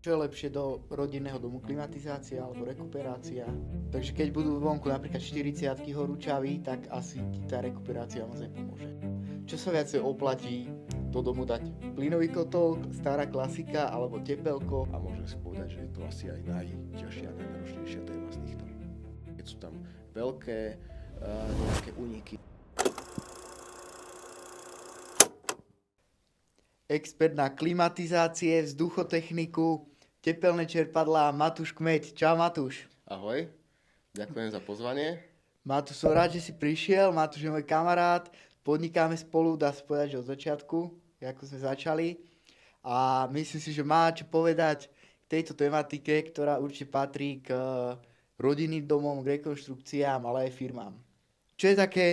Čo je lepšie do rodinného domu, klimatizácia alebo rekuperácia? Takže keď budú vonku napríklad 40 horúčaví, tak asi ti tá rekuperácia moc nepomôže. Čo sa viacej oplatí do domu dať? Plynový kotol, stará klasika alebo tepelko? A môžem si povedať, že je to asi aj najťažšia a najnáročnejšia téma z týchto. Keď sú tam veľké nejaké úniky. Expert na klimatizácie, vzduchotechniku, tepelné čerpadlá, Matúš Kmeď. Čau Matúš. Ahoj, ďakujem za pozvanie. Matúš, som rád, že si prišiel. Matúš je môj kamarát. Podnikáme spolu, dá sa povedať, že od začiatku, ako sme začali. A myslím si, že má čo povedať k tejto tematike, ktorá určite patrí k rodinným domom, k rekonštrukciám, ale aj firmám. Čo je také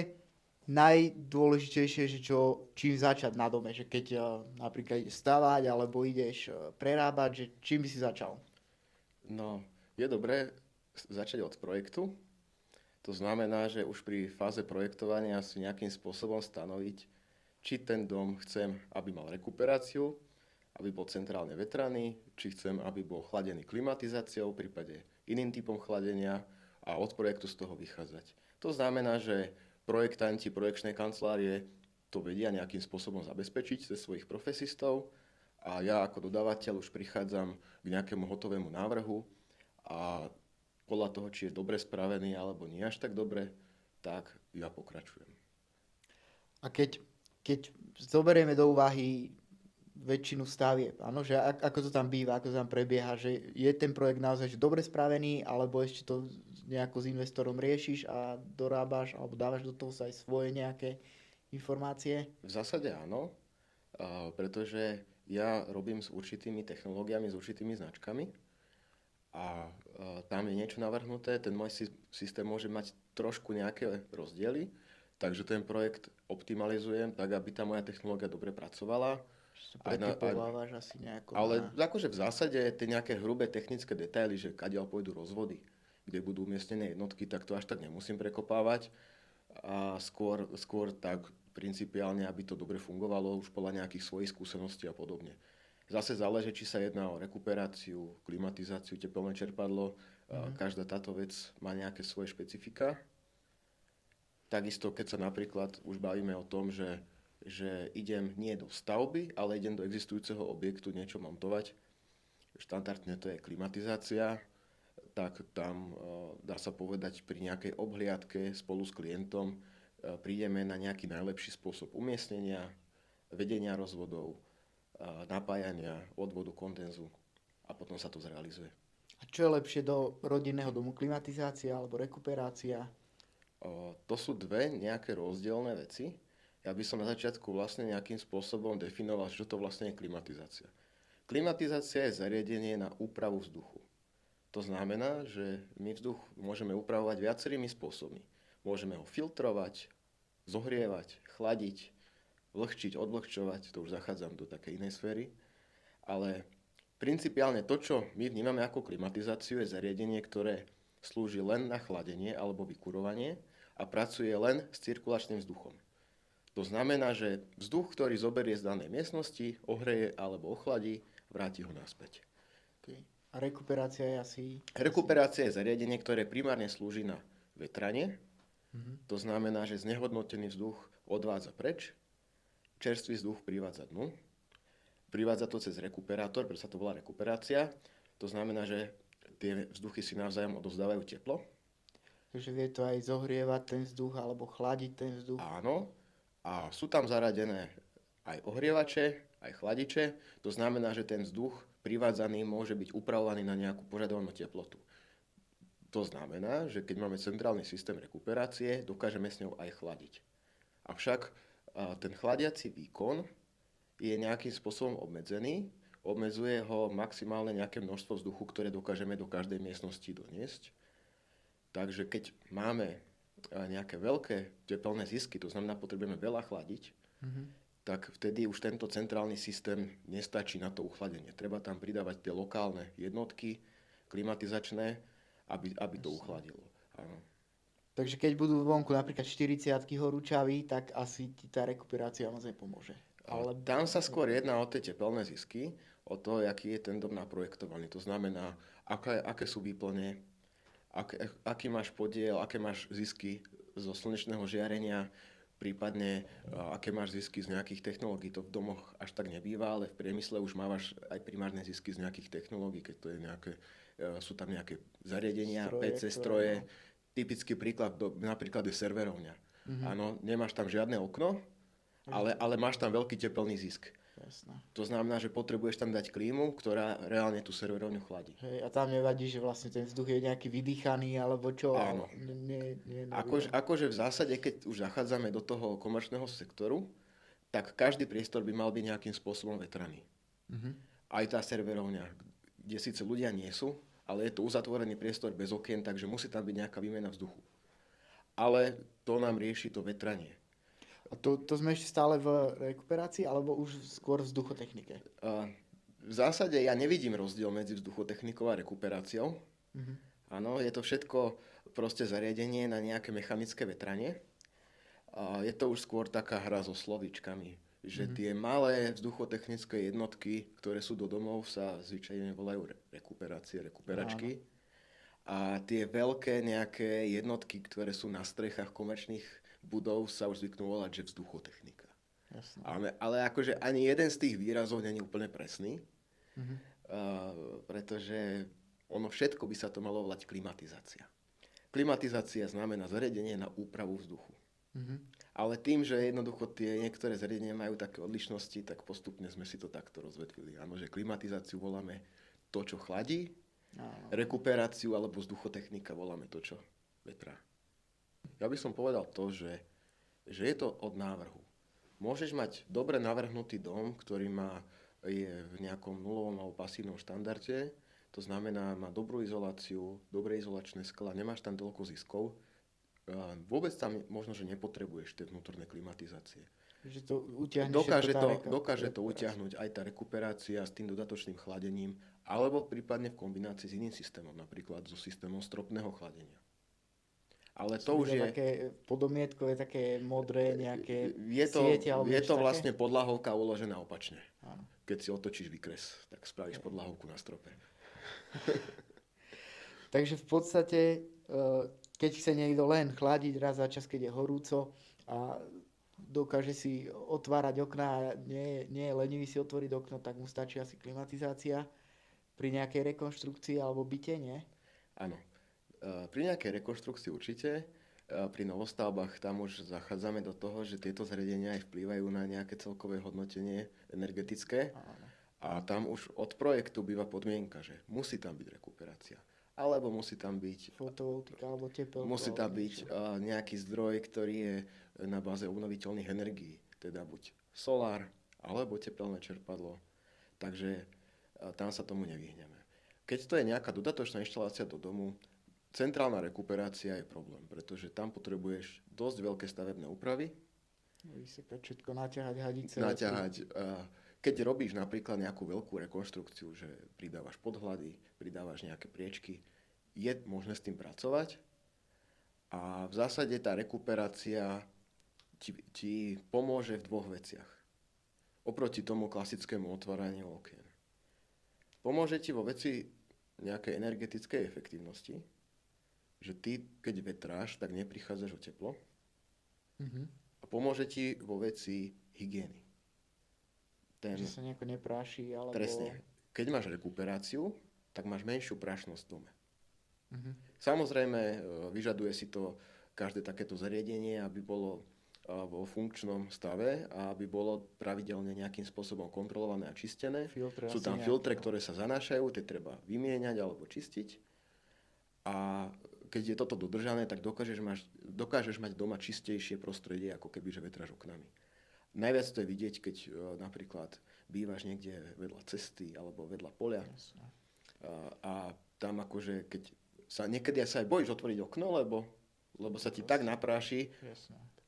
najdôležitejšie, že čím začať na dome? Že keď napríklad ideš stavať alebo ideš prerábať, že čím by si začal? No, je dobré začať od projektu. To znamená, že už pri fáze projektovania si nejakým spôsobom stanoviť, či ten dom chcem, aby mal rekuperáciu, aby bol centrálne vetraný, či chcem, aby bol chladený klimatizáciou, v prípade iným typom chladenia a od projektu z toho vychádzať. To znamená, že projektanti, projekčné kancelárie to vedia nejakým spôsobom zabezpečiť cez svojich profesistov a ja ako dodávateľ už prichádzam k nejakému hotovému návrhu a podľa toho, či je dobre spravený alebo nie až tak dobre, tak ja pokračujem. A keď zoberieme do úvahy väčšinu stavieb, áno, že ako to tam býva, ako to tam prebieha, že je ten projekt naozaj že dobre spravený, alebo ešte to nejako s investorom riešiš a dorábaš, alebo dávaš do toho sa aj svoje nejaké informácie? V zásade áno, pretože ja robím s určitými technológiami, s určitými značkami a tam je niečo navrhnuté, ten môj systém môže mať trošku nejaké rozdiely, takže ten projekt optimalizujem tak, aby tá moja technológia dobre pracovala. Pretypovávaš asi nejako. Ale akože v zásade tie nejaké hrubé technické detaily, že kadiaľ pôjdu rozvody, kde budú umiestnené jednotky, tak to až tak nemusím prekopávať. A skôr tak principiálne, aby to dobre fungovalo už podľa nejakých svojich skúseností a podobne. Zase záleží, či sa jedná o rekuperáciu, klimatizáciu, tepelné čerpadlo. Každá táto vec má nejaké svoje špecifika. Takisto, keď sa napríklad už bavíme o tom, že idem nie do stavby, ale idem do existujúceho objektu niečo montovať. Štandardne to je klimatizácia, tak tam dá sa povedať pri nejakej obhliadke spolu s klientom prídeme na nejaký najlepší spôsob umiestnenia, vedenia rozvodov, napájania, odvodu, kondenzu a potom sa to zrealizuje. A čo je lepšie do rodinného domu, klimatizácia alebo rekuperácia? To sú dve nejaké rozdielne veci. Ja by som na začiatku vlastne nejakým spôsobom definoval, čo to vlastne je klimatizácia. Klimatizácia je zariadenie na úpravu vzduchu. To znamená, že my vzduch môžeme upravovať viacerými spôsobmi. Môžeme ho filtrovať, zohrievať, chladiť, vlhčiť, odvlhčovať, to už zachádzam do takej inej sféry. Ale principiálne to, čo my vnímame ako klimatizáciu, je zariadenie, ktoré slúži len na chladenie alebo vykurovanie a pracuje len s cirkulačným vzduchom. To znamená, že vzduch, ktorý zoberie z danej miestnosti, ohreje alebo ochladí, vráti ho naspäť. Okay. A rekuperácia je asi... Rekuperácia je zariadenie, ktoré primárne slúži na vetranie. To znamená, že znehodnotený vzduch odvádza preč, čerstvý vzduch privádza dnu. Privádza to cez rekuperátor, preto sa to volá rekuperácia. To znamená, že tie vzduchy si navzájom odovzdávajú teplo. Takže vie to aj zohrievať ten vzduch alebo chladiť ten vzduch. Áno. A sú tam zaradené aj ohrievače, aj chladiče. To znamená, že ten vzduch privádzaný môže byť upravovaný na nejakú požadovanú teplotu. To znamená, že keď máme centrálny systém rekuperácie, dokážeme s ňou aj chladiť. Avšak ten chladiaci výkon je nejakým spôsobom obmedzený. Obmedzuje ho maximálne nejaké množstvo vzduchu, ktoré dokážeme do každej miestnosti doniesť. Takže keď máme nejaké veľké tepelné zisky, to znamená, potrebujeme veľa chladiť, tak vtedy už tento centrálny systém nestačí na to uchladenie. Treba tam pridávať tie lokálne jednotky, klimatizačné, aby to uchladilo. Áno. Takže keď budú vonku napríklad 40 horúčaví, tak asi ti tá rekuperácia moc nepomôže. Ale tam sa skôr jedná o tie tepelné zisky, o to, aký je ten dom naprojektovaný. To znamená, aké sú výplne, aký máš podiel, aké máš zisky zo slnečného žiarenia, prípadne aké máš zisky z nejakých technológií. To v domoch až tak nebýva, ale v priemysle už mávaš aj primárne zisky z nejakých technológií, keď to je sú tam nejaké zariadenia, PC stroje. Typický príklad, napríklad je serverovňa. Áno, nemáš tam žiadne okno, ale máš tam veľký tepelný zisk. Jasné. To znamená, že potrebuješ tam dať klímu, ktorá reálne tú serverovňu chladí. Hej, a tam nevadí, že vlastne ten vzduch je nejaký vydýchaný, alebo čo? Áno. Nie, akože v zásade, keď už zachádzame do toho komerčného sektoru, tak každý priestor by mal byť nejakým spôsobom vetraný. Aj tá serverovňa, kde síce ľudia nie sú, ale je to uzatvorený priestor bez okien, takže musí tam byť nejaká výmena vzduchu. Ale to nám rieši to vetranie. A to sme ešte stále v rekuperácii, alebo už skôr v vzduchotechnike? V zásade ja nevidím rozdiel medzi vzduchotechnikou a rekuperáciou. Áno, je to všetko proste zariadenie na nejaké mechanické vetranie. Je to už skôr taká hra so slovíčkami, že tie malé vzduchotechnické jednotky, ktoré sú do domov, sa zvyčajne volajú rekuperačky. A tie veľké nejaké jednotky, ktoré sú na strechách komerčných budov, sa už zvyknú volať, že vzduchotechnika. Ale akože ani jeden z tých výrazov nie je úplne presný, pretože ono všetko by sa to malo volať klimatizácia. Klimatizácia znamená zariadenie na úpravu vzduchu. Ale tým, že jednoducho tie niektoré zariadenia majú také odlišnosti, tak postupne sme si to takto rozvetvili. Áno, že klimatizáciu voláme to, čo chladí, rekuperáciu alebo vzduchotechnika voláme to, čo vetrá. Ja by som povedal to, že je to od návrhu. Môžeš mať dobre navrhnutý dom, ktorý je v nejakom nulovom alebo pasívnom štandarde, to znamená, má dobrú izoláciu, dobré izolačné skla, nemáš tam toľko ziskov, vôbec tam možno, že nepotrebuješ tie vnútorné klimatizácie. Že to dokáže to utiahnuť aj tá rekuperácia s tým dodatočným chladením, alebo prípadne v kombinácii s iným systémom, napríklad so systémom stropného chladenia. Ale to už je... Také podomietkové, také modré nejaké siete, alebo je to vlastne podlahovka uložená opačne. Áno. Keď si otočíš výkres, tak spravíš podlahovku na strope. Takže v podstate, keď chce niekto len chladiť raz za čas, keď je horúco a dokáže si otvárať okná a nie je lenivý si otvoriť okno, tak mu stačí asi klimatizácia pri nejakej rekonštrukcii alebo byte, nie? Áno. Pri nejakej rekonštrukcii určite. Pri novostavbách tam už zachádzame do toho, že tieto zariadenia aj vplývajú na nejaké celkové hodnotenie energetické. Áno. A tam už od projektu býva podmienka, že musí tam byť rekuperácia. Alebo musí tam byť fotovoltika alebo tepelko. Musí tam byť nejaký zdroj, ktorý je na báze obnoviteľných energií. Teda buď solár, alebo tepelné čerpadlo. Takže tam sa tomu nevyhneme. Keď to je nejaká dodatočná inštalácia do domu, centrálna rekuperácia je problém, pretože tam potrebuješ dosť veľké stavebné úpravy. Vysekať všetko, naťahať hadice. Keď robíš napríklad nejakú veľkú rekonštrukciu, že pridávaš podhľady, pridávaš nejaké priečky, je možné s tým pracovať. A v zásade tá rekuperácia ti pomôže v dvoch veciach. Oproti tomu klasickému otváraniu okien. Pomôže ti vo veci nejakej energetickej efektívnosti, že ty, keď vetráš, tak neprichádzaš o teplo. A pomôže ti vo veci hygieny. Že sa nejako nepráši, alebo... Presne. Keď máš rekuperáciu, tak máš menšiu prašnosť v dome. Samozrejme, vyžaduje si to každé takéto zariadenie, aby bolo vo funkčnom stave a aby bolo pravidelne nejakým spôsobom kontrolované a čistené. Sú tam filtre, ktoré sa zanášajú, tie treba vymieňať alebo čistiť. A keď je toto dodržané, tak dokážeš mať doma čistejšie prostredie, ako keby, že vetráš oknami. Najviac to je vidieť, keď napríklad bývaš niekde vedľa cesty alebo vedľa poľa. A tam akože, keď niekedy sa aj bojíš otvoriť okno, lebo sa ti tak napráši.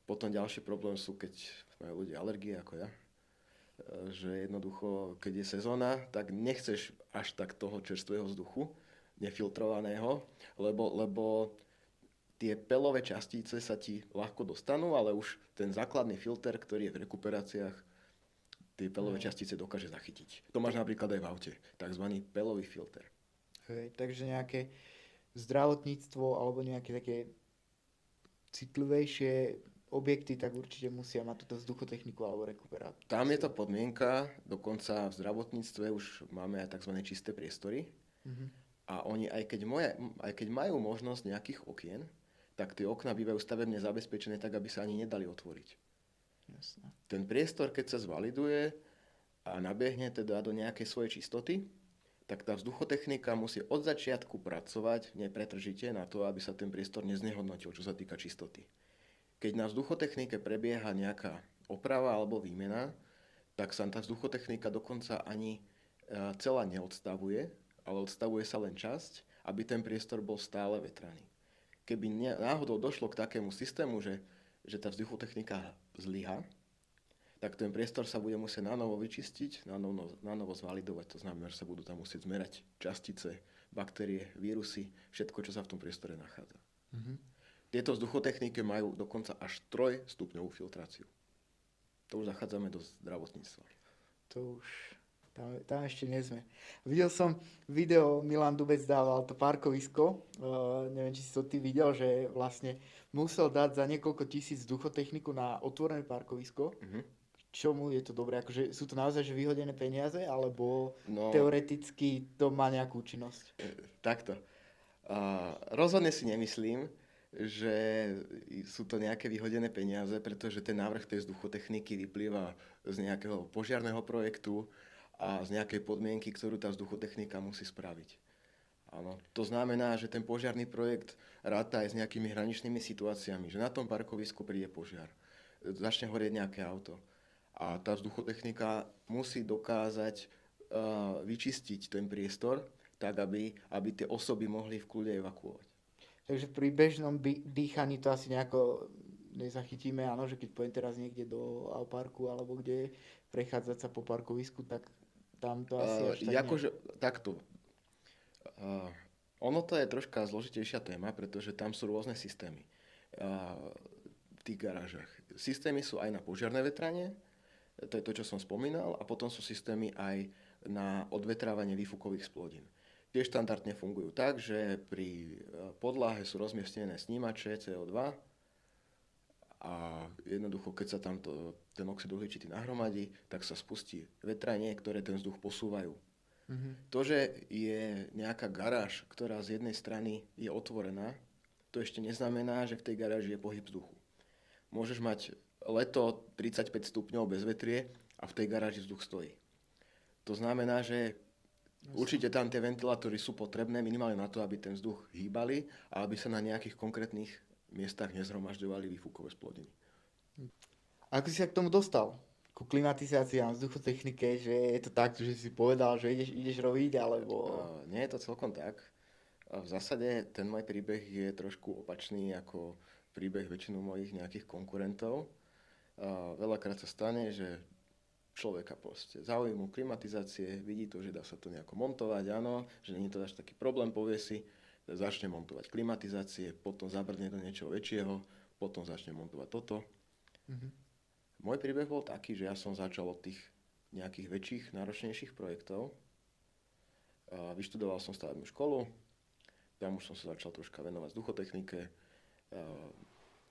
Potom ďalší problém sú, keď majú ľudia alergie ako ja. Že jednoducho, keď je sezóna, tak nechceš až tak toho čerstvého vzduchu, nefiltrovaného, lebo tie pelové častice sa ti ľahko dostanú, ale už ten základný filter, ktorý je v rekuperáciách, tie pelové častice dokáže zachytiť. To máš napríklad aj v aute, takzvaný pelový filter. Hej, takže nejaké zdravotníctvo alebo nejaké také citlivejšie objekty, tak určite musia mať túto vzduchotechniku alebo rekuperátor. Tam je to podmienka, dokonca v zdravotníctve už máme aj tzv. Čisté priestory. A oni, aj keď majú možnosť nejakých okien, tak tie okná bývajú stavebne zabezpečené tak, aby sa ani nedali otvoriť. Jasné. Ten priestor, keď sa zvaliduje a nabiehne teda do nejakej svojej čistoty, tak tá vzduchotechnika musí od začiatku pracovať nepretržite na to, aby sa ten priestor neznehodnotil, čo sa týka čistoty. Keď na vzduchotechnike prebieha nejaká oprava alebo výmena, tak sa tá vzduchotechnika dokonca ani celá neodstavuje, ale odstavuje sa len časť, aby ten priestor bol stále vetraný. Keby náhodou došlo k takému systému, že tá vzduchotechnika zlyha, tak ten priestor sa bude musieť nanovo vyčistiť, nanovo zvalidovať. To znamená, že sa budú tam musieť zmerať častice, baktérie, vírusy, všetko, čo sa v tom priestore nachádza. Tieto vzduchotechnike majú dokonca až 3-stupňovú filtráciu. To už zachádzame do zdravotníctva. To už... Tam ešte nie sme. Videl som video, Milan Dubec dával to parkovisko, neviem, či si to ty videl, že vlastne musel dať za niekoľko tisíc vzduchotechniku na otvorené parkovisko. Čomu je to dobré? Akože sú to naozaj že vyhodené peniaze, alebo teoreticky to má nejakú účinnosť? Takto. Rozhodne si nemyslím, že sú to nejaké vyhodené peniaze, pretože ten návrh tej vzduchotechniky vyplýva z nejakého požiarneho projektu a z nejakej podmienky, ktorú tá vzduchotechnika musí spraviť. Áno. To znamená, že ten požiarny projekt ráta aj s nejakými hraničnými situáciami, že na tom parkovisku príde požiar, začne horieť nejaké auto a tá vzduchotechnika musí dokázať vyčistiť ten priestor tak, aby tie osoby mohli v kľude evakuovať. Takže pri bežnom dýchaní to asi nejako nezachytíme, áno, že keď pojem teraz niekde do parku alebo kde prechádzať sa po parkovisku, tak tam to asi až tak akože, takto. Ono to je troška zložitejšia téma, pretože tam sú rôzne systémy v tých garážach. Systémy sú aj na požiarne vetranie, to je to, čo som spomínal, a potom sú systémy aj na odvetrávanie výfukových splodín. Tie štandardne fungujú tak, že pri podlahe sú rozmiestnené snímače CO2 a jednoducho, keď sa tam ten oxid uhličitý nahromadí, tak sa spustí vetranie, ktoré ten vzduch posúvajú. To, že je nejaká garáž, ktorá z jednej strany je otvorená, to ešte neznamená, že v tej garáži je pohyb vzduchu. Môžeš mať leto 35 stupňov bez vetrie a v tej garáži vzduch stojí. To znamená, že určite tam tie ventilátory sú potrebné minimálne na to, aby ten vzduch hýbali a aby sa na nejakých konkrétnych miestach nezhromažďovali výfukové splodiny. Ako si sa k tomu dostal? Ku klimatizácii a vzduchotechnike, že je to tak, že si povedal, že ideš robiť, alebo... Nie je to celkom tak. V zásade ten môj príbeh je trošku opačný ako príbeh väčšinu mojich nejakých konkurentov. Veľakrát sa stane, že človeka proste zaujímu klimatizácie, vidí to, že dá sa to nejako montovať, áno, že nie je to až taký problém, povie si, začne montovať klimatizácie, potom zabrne do niečoho väčšieho, potom začne montovať toto. Môj príbeh bol taký, že ja som začal od tých nejakých väčších, náročnejších projektov. Vyštudoval som stavebnú školu, tam už som sa začal troška venovať vzduchotechnike.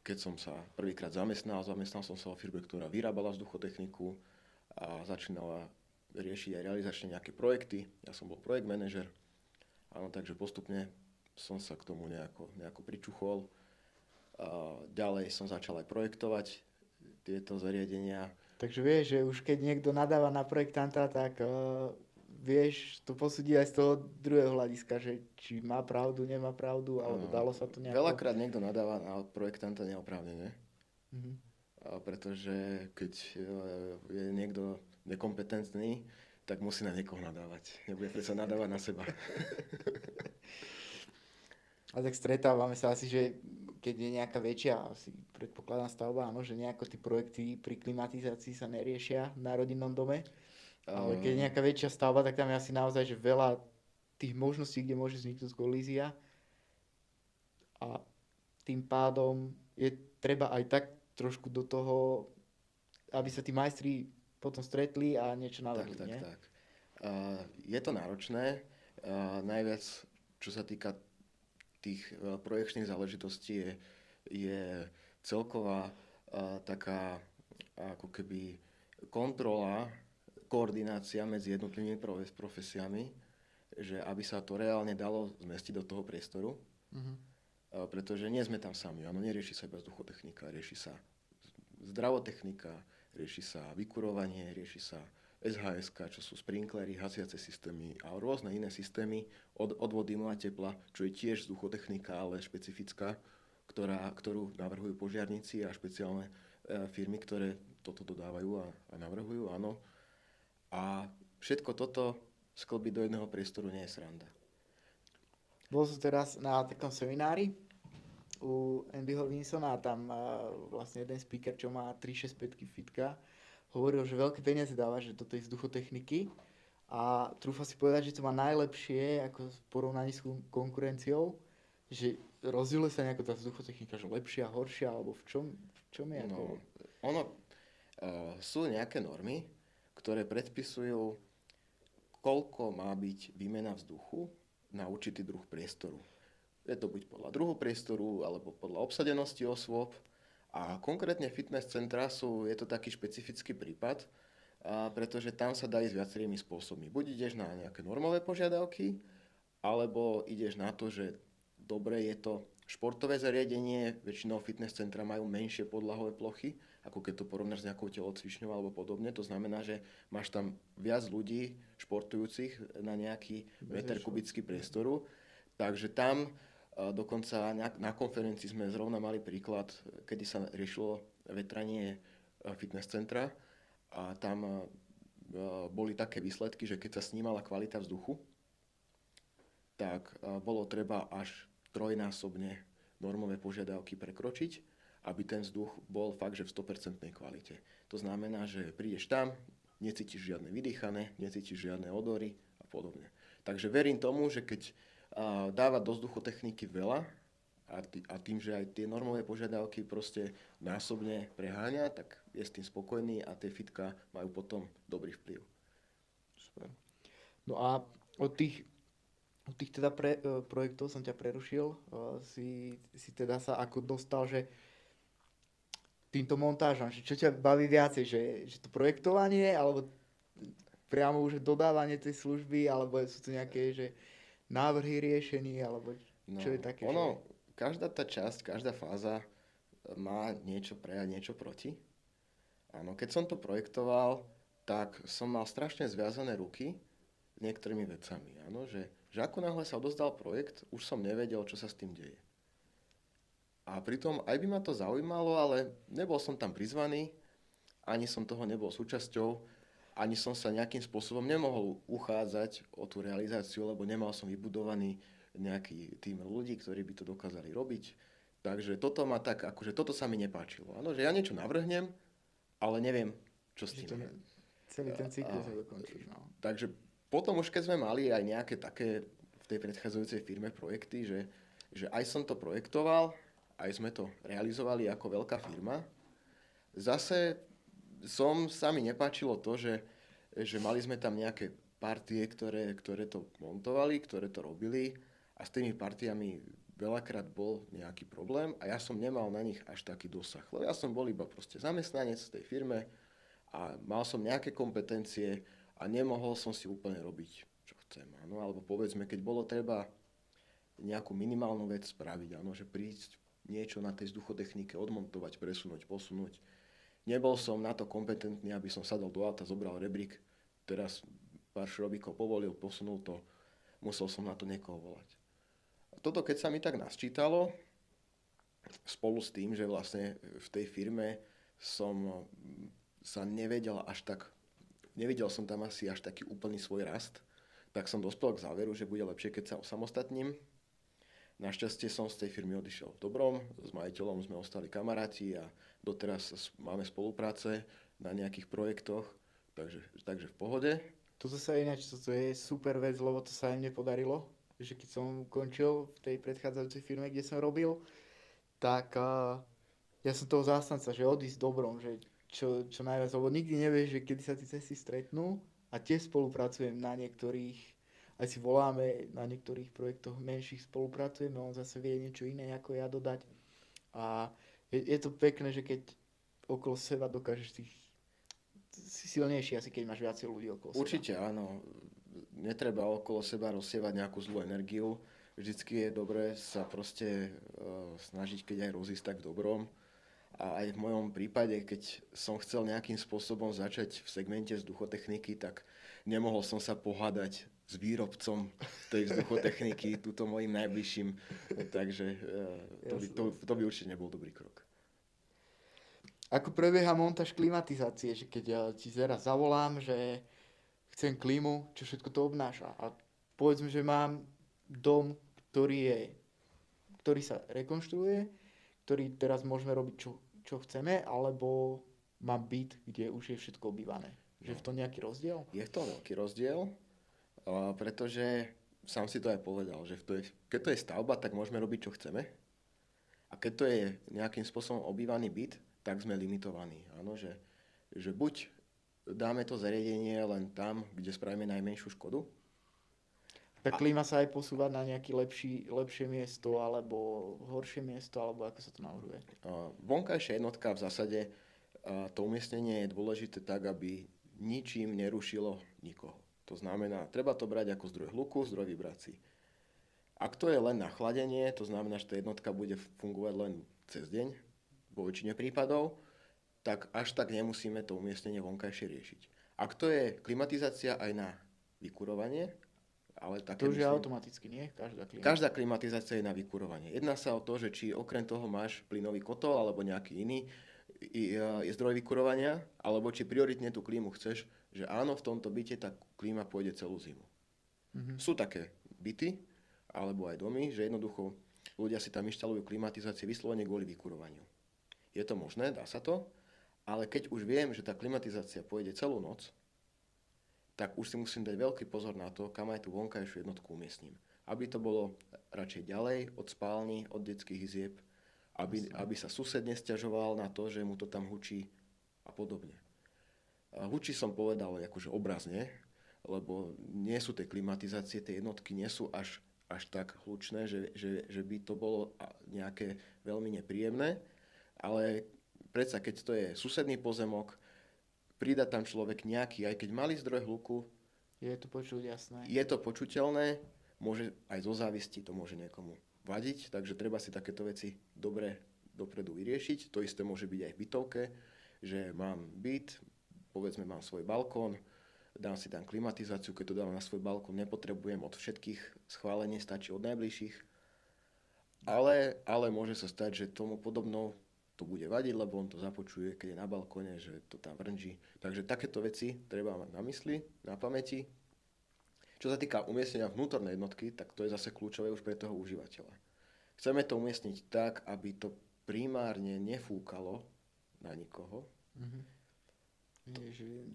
Keď som sa prvýkrát zamestnal som sa vo firme, ktorá vyrábala vzduchotechniku a začínala riešiť aj realizačne nejaké projekty. Ja som bol projekt manažer, áno, takže postupne som sa k tomu nejako pričuchol. Ďalej som začal aj projektovať tieto zariadenia. Takže vieš, že už keď niekto nadáva na projektanta, tak vieš to posúdiť aj z toho druhého hľadiska, že či má pravdu, nemá pravdu, alebo dalo sa to nejako... Veľakrát niekto nadáva na projektanta neoprávnene. Pretože keď je niekto nekompetentný, tak musí na niekoho nadávať. Nebude predsa nadávať na seba. A tak stretávame sa asi, že keď je nejaká väčšia, asi predpokladám stavba, áno, že nejako tí projekty pri klimatizácii sa neriešia v národinnom dome. Ale keď je nejaká väčšia stavba, tak tam je asi naozaj že veľa tých možností, kde môže vzniknúť kolízia. A tým pádom je treba aj tak trošku do toho, aby sa tí majstri potom stretli a niečo Tak, navrhli, tak, nie? tak. Je to náročné. Najviac, čo sa týka tých projekčných záležitostí, je celková taká ako keby kontrola, koordinácia medzi jednotlivými profesiami, že aby sa to reálne dalo zmestiť do toho priestoru, Mhm. pretože nie sme tam sami. Áno, nerieši sa iba vzduchotechnika, rieši sa zdravotechnika, rieši sa vykurovanie, rieši sa SHS, čo sú sprinklery, hasiace systémy a rôzne iné systémy, odvod dymu a tepla, čo je tiež vzduchotechnika, ale špecifická, ktorú navrhujú požiarníci a špeciálne firmy, ktoré toto dodávajú a navrhujú, áno. A všetko toto sklbiť do jedného priestoru nie je sranda. Bol som teraz na takom seminári u Andyho Winsona a tam vlastne jeden speaker, čo má 365 fitka, hovoril, že veľké peniaze dáva, že do tej vzduchotechniky a trúfa si povedať, že to má najlepšie ako v porovnaní s konkurenciou, že rozdieluje sa nejako tá vzduchotechnika, že lepšia, horšia, alebo v čom je ako... No, ono, sú nejaké normy, ktoré predpisujú, koľko má byť výmena vzduchu na určitý druh priestoru. Je to buď podľa druhu priestoru, alebo podľa obsadenosti osôb. A konkrétne fitness centra je to taký špecifický prípad, pretože tam sa dá ísť viacerými spôsobmi. Buď ideš na nejaké normové požiadavky, alebo ideš na to, že dobre je to športové zariadenie, väčšinou fitness centra majú menšie podlahové plochy, ako keď to porovnáš s nejakou telocvičňou alebo podobne. To znamená, že máš tam viac ľudí športujúcich na nejaký meter kubický priestoru. Takže tam dokonca na konferencii sme zrovna mali príklad, kedy sa riešilo vetranie fitness centra a tam boli také výsledky, že keď sa snímala kvalita vzduchu, tak bolo treba až trojnásobne normové požiadavky prekročiť, aby ten vzduch bol fakt, že v 100% kvalite. To znamená, že prídeš tam, necítiš žiadne vydýchané, necítiš žiadne odory a podobne. Takže verím tomu, že keď dáva do vzduchotechniky veľa a tým, že aj tie normové požiadavky proste násobne preháňa, tak je s tým spokojný a tie fitka majú potom dobrý vplyv. Super. No a od tých teda projektov som ťa prerušil, si teda sa ako dostal, že týmto montážom, že čo ťa baví viacej, že to projektovanie, alebo priamo už dodávanie tej služby, alebo sú to nejaké, že návrhy riešení, alebo čo je také? Každá tá časť, každá fáza má niečo pre a niečo proti. Áno, keď som to projektoval, tak som mal strašne zviazané ruky s niektorými vecami. Áno, že ako náhle sa odozdal projekt, už som nevedel, čo sa s tým deje. A pritom aj by ma to zaujímalo, ale nebol som tam prizvaný, ani som toho nebol súčasťou, ani som sa nejakým spôsobom nemohol uchádzať o tú realizáciu, lebo nemal som vybudovaný nejaký tým ľudí, ktorí by to dokázali robiť. Takže toto sa mi nepáčilo. Áno, že ja niečo navrhnem, ale neviem, čo s tým. Celý ten cyklus dokončíš. No. Takže potom už keď sme mali aj nejaké také v tej predchádzajúcej firme projekty, že aj som to projektoval, aj sme to realizovali ako veľká firma, zase sa mi nepáčilo to, že mali sme tam nejaké partie, ktoré to montovali, ktoré to robili a s tými partiami veľakrát bol nejaký problém a ja som nemal na nich až taký dosah. Lebo ja som bol iba proste zamestnanec v tej firme a mal som nejaké kompetencie a nemohol som si úplne robiť, čo chcem. Áno? Alebo povedzme, keď bolo treba nejakú minimálnu vec spraviť, áno? Že prísť niečo na tej vzduchotechnike, odmontovať, presunúť, posunúť. Nebol som na to kompetentný, aby som sadol do auta, zobral rebrík, teraz pár šrobíkov povolil, posunul to, musel som na to niekoho volať. A toto keď sa mi tak nasčítalo, spolu s tým, že vlastne v tej firme som sa nevedel som tam asi až taký úplný svoj rast, tak som dospel k záveru, že bude lepšie, keď sa osamostatním. Našťastie som z tej firmy odišiel v dobrom, s majiteľom sme ostali kamaráti a doteraz máme spolupráce na nejakých projektoch, takže v pohode. Toto sa ináč, toto je super vec, lebo to sa aj mne podarilo, že keď som končil v tej predchádzajúcej firme, kde som robil, tak ja som toho zástanca, že odísť dobrom, že čo najviac, lebo nikdy nevieš, že kedy sa tie cesty stretnú a tiež spolupracujem na niektorých, aj si voláme, na niektorých projektoch menších spolupracujeme, on zase vie niečo iné ako ja dodať a je to pekné, že keď okolo seba dokážeš si silnejší asi keď máš viacej ľudí okolo seba. Určite áno. Netreba okolo seba rozsievať nejakú zlú energiu. Vždycky je dobré sa proste snažiť, keď aj rozísť, tak v dobrom. A aj v mojom prípade, keď som chcel nejakým spôsobom začať v segmente vzduchotechniky, tak nemohol som sa pohádať s výrobcom tej vzduchotechniky, túto mojim najbližším. Takže to by určite nebol dobrý krok. Ako prebieha montáž klimatizácie, že keď ja ti teraz zavolám, že chcem klímu, čo všetko to obnáša. A povedzme, že mám dom, ktorý sa rekonštruuje, ktorý teraz môžeme robiť, čo chceme, alebo mám byt, kde už je všetko obývané. Že je v tom nejaký rozdiel? Je v tom veľký rozdiel, pretože sám si to aj povedal, že keď to je stavba, tak môžeme robiť, čo chceme. A keď to je nejakým spôsobom obývaný byt, tak sme limitovaní. Áno, že buď dáme to zariadenie len tam, kde spravíme najmenšiu škodu. Tak klíma sa aj posúva na nejaké lepšie miesto, alebo horšie miesto, alebo ako sa to navrhuje? Vonkajšia jednotka v zásade, to umiestnenie je dôležité tak, aby ničím nerušilo nikoho. To znamená, treba to brať ako zdroj hluku, zdroj vibrácií. Ak to je len na chladenie, to znamená, že tá jednotka bude fungovať len cez deň, vo väčšine prípadov, tak až tak nemusíme to umiestnenie vonkajšie riešiť. Ak to je klimatizácia aj na vykurovanie, ale také to už je automaticky, nie? Každá klimatizácia je na vykurovanie. Jedná sa o to, že či okrem toho máš plynový kotol alebo nejaký iný je zdroj vykurovania, alebo či prioritne tú klímu chceš, že áno, v tomto byte tá klíma pôjde celú zimu. Mm-hmm. Sú také byty, alebo aj domy, že jednoducho ľudia si tam inštalujú klimatizácie vyslovene kvôli vykurovaniu. Je to možné, dá sa to, ale keď už viem, že tá klimatizácia pôjde celú noc, tak už si musím dať veľký pozor na to, kam aj tú vonkajšiu jednotku umiestním. Aby to bolo radšej ďalej od spálny, od detských izieb, aby sa sused nesťažoval na to, že mu to tam hučí a podobne. Hučí som povedal akože obrazne, lebo nie sú tie klimatizácie, tie jednotky nie sú až tak hlučné, že by to bolo nejaké veľmi nepríjemné. Ale predsa, keď to je susedný pozemok, prída tam človek nejaký, aj keď malý zdroj hluku, je to počuť, jasné. Je to počuteľné, môže aj zo závisti to môže niekomu vadiť, takže treba si takéto veci dopredu vyriešiť. To isté môže byť aj v bytovke, že mám byt, povedzme mám svoj balkón, dám si tam klimatizáciu, keď to dám na svoj balkón, nepotrebujem od všetkých schválenie, stačí od najbližších. Ale môže sa stať, že tomu podobnou to bude vadiť, lebo on to započuje, keď je na balkóne, že to tam vrnží. Takže takéto veci treba mať na mysli, na pamäti. Čo sa týka umiestnenia vnútornej jednotky, tak to je zase kľúčové už pre toho užívateľa. Chceme to umiestniť tak, aby to primárne nefúkalo na nikoho.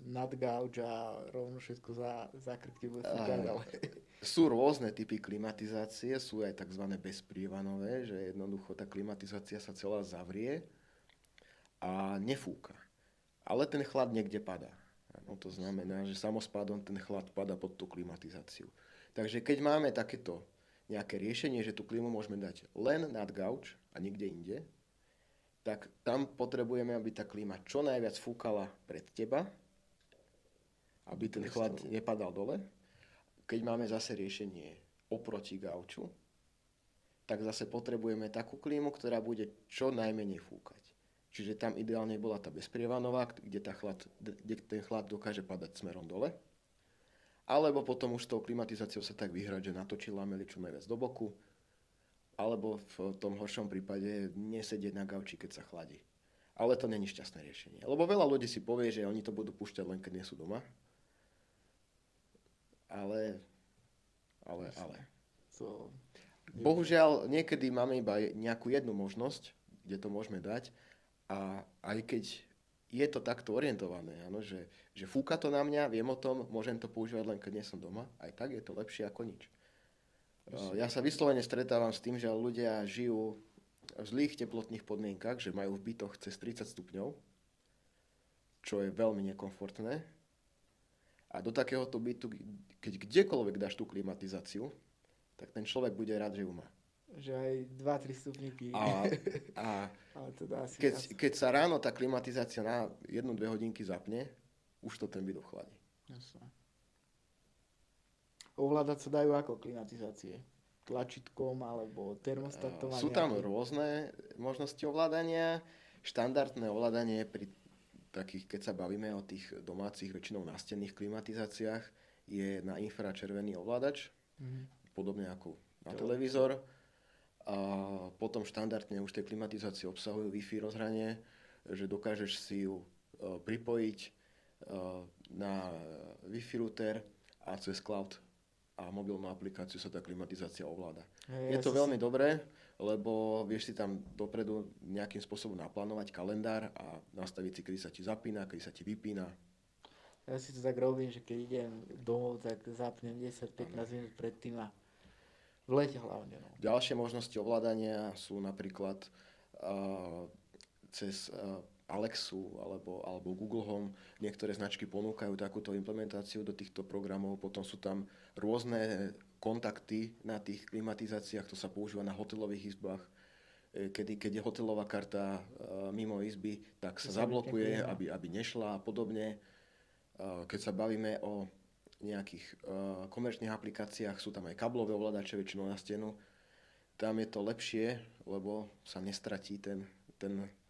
Nad gauč a rovno všetko za krk ti bude fúkať, ale... Sú rôzne typy klimatizácie, sú aj tzv. Bezprievanové, že jednoducho tá klimatizácia sa celá zavrie a nefúka. Ale ten chlad niekde padá. No, to znamená, že samospádom ten chlad padá pod tú klimatizáciu. Takže keď máme takéto nejaké riešenie, že tú klímu môžeme dať len nad gauč a nikde inde, tak tam potrebujeme, aby tá klíma čo najviac fúkala pred teba, aby ten chlad nepadal dole. Keď máme zase riešenie oproti gauču, tak zase potrebujeme takú klímu, ktorá bude čo najmenej fúkať. Čiže tam ideálne bola tá bezprievanová, kde ten chlad dokáže padať smerom dole. Alebo potom už s tou klimatizáciou sa tak vyhrať, že natočí lamely čo najviac do boku. Alebo v tom horšom prípade nesedieť na gauči, keď sa chladí. Ale to není šťastné riešenie. Lebo veľa ľudí si povie, že oni to budú púšťať len keď nie sú doma. Ale. Bohužiaľ, niekedy máme iba nejakú jednu možnosť, kde to môžeme dať. A aj keď je to takto orientované, áno, že fúka to na mňa, viem o tom, môžem to používať len keď nie som doma, aj tak je to lepšie ako nič. Ja sa vyslovene stretávam s tým, že ľudia žijú v zlých teplotných podmienkach, že majú v bytoch cez 30 stupňov čo je veľmi nekomfortné. A do takéhoto bytu, keď kdekoľvek dáš tú klimatizáciu, tak ten človek bude rád, že ju má. Že aj 2-3 stupníky. A Ale to dá si keď sa ráno tá klimatizácia na 1-2 hodinky zapne, už to ten byt ochladí. Jasné. Ovládať sa dajú ako klimatizácie? Tlačítkom alebo termostatom? Sú tam rôzne možnosti ovládania. Štandardné ovládanie pri takých, keď sa bavíme o tých domácich, väčšinou nástenných klimatizáciách, je na infračervený ovládač, podobne ako na televízor. A potom štandardne už tie klimatizácie obsahujú Wi-Fi rozhranie, že dokážeš si ju pripojiť na Wi-Fi router a cez cloud a mobilnú aplikáciu sa tá klimatizácia ovláda. Je to veľmi dobré, lebo vieš si tam dopredu nejakým spôsobom naplánovať kalendár a nastaviť si, kedy sa ti zapína, kedy sa ti vypína. Ja si to tak robím, že keď idem domov, tak zapnem 10-15 minút predtým a v lete hlavne. No. Ďalšie možnosti ovládania sú napríklad cez Alexu alebo Google Home. Niektoré značky ponúkajú takúto implementáciu do týchto programov. Potom sú tam rôzne kontakty na tých klimatizáciách. To sa používa na hotelových izbách. Keď je hotelová karta mimo izby, tak sa zablokuje, aby nešla a podobne. Keď sa bavíme o nejakých komerčných aplikáciách, sú tam aj kablové ovládače väčšinou na stenu. Tam je to lepšie, lebo sa nestratí ten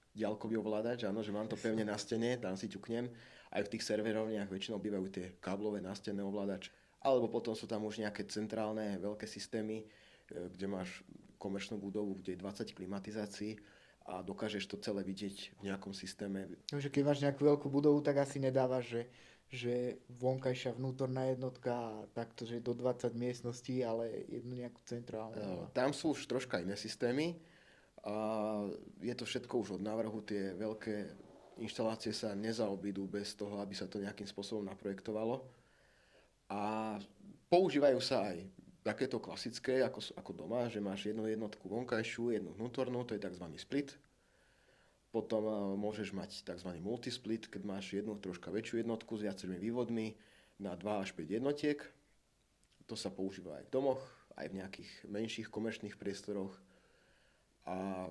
diaľkový ovládač, áno, že mám to pevne na stene, tam si ťuknem. Aj v tých serverovniach väčšinou bývajú tie káblové nástenné ovládače. Alebo potom sú tam už nejaké centrálne veľké systémy, kde máš komerčnú budovu, kde je 20 klimatizácií a dokážeš to celé vidieť v nejakom systéme. Takže keď máš nejakú veľkú budovu, tak asi nedávaš, že vonkajšia vnútorná jednotka takto, že do 20 miestností, ale jednu nejakú centrálnu. Tam sú už troška iné systémy. A je to všetko už od návrhu, tie veľké inštalácie sa nezaobídu bez toho, aby sa to nejakým spôsobom naprojektovalo. A používajú sa aj takéto klasické, ako doma, že máš jednu jednotku vonkajšiu, jednu vnútornú, to je tzv. Split. Potom môžeš mať tzv. Multisplit, keď máš jednu troška väčšiu jednotku s viacerými vývodmi na 2 až 5 jednotiek. To sa používa aj v domoch, aj v nejakých menších komerčných priestoroch. A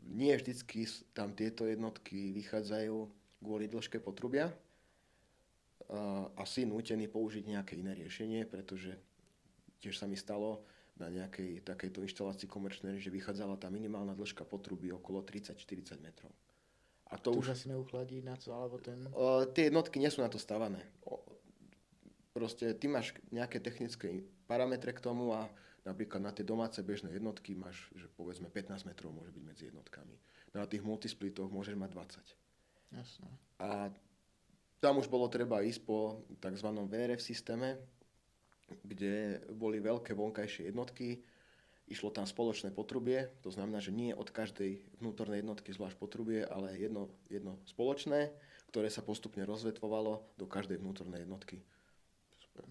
nie vždycky tam tieto jednotky vychádzajú kvôli dĺžke potrubia. A si nútený použiť nejaké iné riešenie, pretože tiež sa mi stalo na nejakej takejto inštalácii komerčnej, že vychádzala tá minimálna dĺžka potruby okolo 30-40 metrov. A to už asi neuchladí na to, alebo ten... Tie jednotky nie sú na to stavané. Proste ty máš nejaké technické parametre k tomu a napríklad na tie domáce bežné jednotky máš, že povedzme 15 metrov môže byť medzi jednotkami. Na tých multisplitoch môžeš mať 20. Jasné. A tam už bolo treba ísť po tzv. VRF systéme, kde boli veľké vonkajšie jednotky. Išlo tam spoločné potrubie, to znamená, že nie od každej vnútornej jednotky zvlášť potrubie, ale jedno spoločné, ktoré sa postupne rozvetvovalo do každej vnútornej jednotky. Super.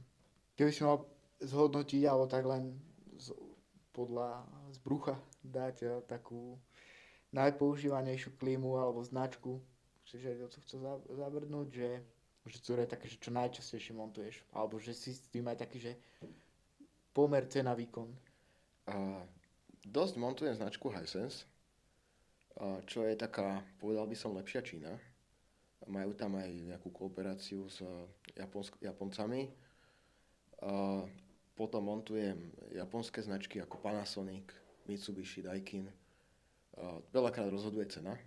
Keby si mal zhodnotiť, alebo tak len podľa zbrucha dať takú najpoužívanejšiu klímu alebo značku, čiže to chcel zabrnúť, že to je také, že čo najčastejšie montuješ, alebo že si s tým aj taký, že pomer cena výkon. Dosť montujem značku Hisense, čo je taká, povedal by som, lepšia Čína. Majú tam aj nejakú kooperáciu s Japoncami. Potom montujem japonské značky ako Panasonic, Mitsubishi, Daikin. Veľakrát rozhoduje cena.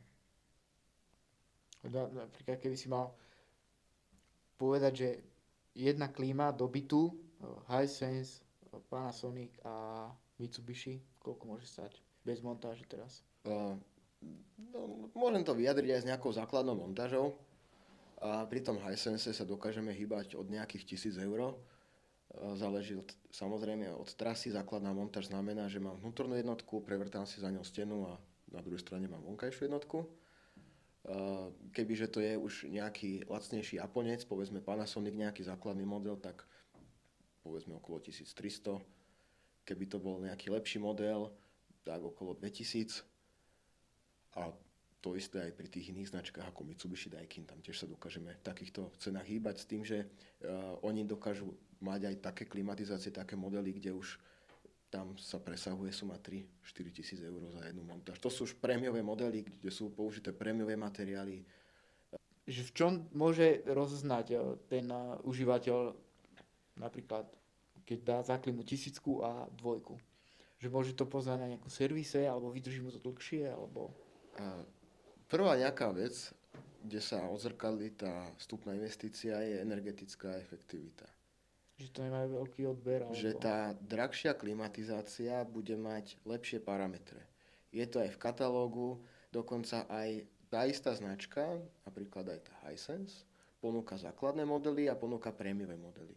Napríklad, keby si mal povedať, že jedna klíma do bytu, Hisense, Panasonic a Mitsubishi, koľko môže stať? Bez montáže teraz. Môžem to vyjadriť aj s nejakou základnou montážou. A pri tom Hisense sa dokážeme hýbať od nejakých 1000 eur. Záleží samozrejme od trasy. Základná montáž znamená, že mám vnútornú jednotku, prevrtám si za ňou stenu a na druhej strane mám vonkajšiu jednotku. Kebyže to je už nejaký lacnejší Japonec, povedzme Panasonic, nejaký základný model, tak povedzme okolo 1300. Keby to bol nejaký lepší model, tak okolo 2000. A to isté aj pri tých iných značkách ako Mitsubishi Daikin, tam tiež sa dokážeme v takýchto cenách hýbať s tým, že oni dokážu mať aj také klimatizácie, také modely, kde už tam sa presahuje suma 3-4 tisíc eur za jednu montáž. To sú už prémiové modely, kde sú použité prémiové materiály. Že v čom môže rozoznať ten užívateľ napríklad, keď dá za klimu 1000 a 2? Že môže to poznať na nejakom servise, alebo vydrží mu to dlhšie, alebo... Prvá nejaká vec, kde sa odzrkadlí tá vstupná investícia, je energetická efektivita. Že to nemajú veľký odber, alebo... Že tá drahšia klimatizácia bude mať lepšie parametre. Je to aj v katalógu, dokonca aj tá istá značka, napríklad aj tá Hisense, ponúka základné modely a ponúka prémiové modely.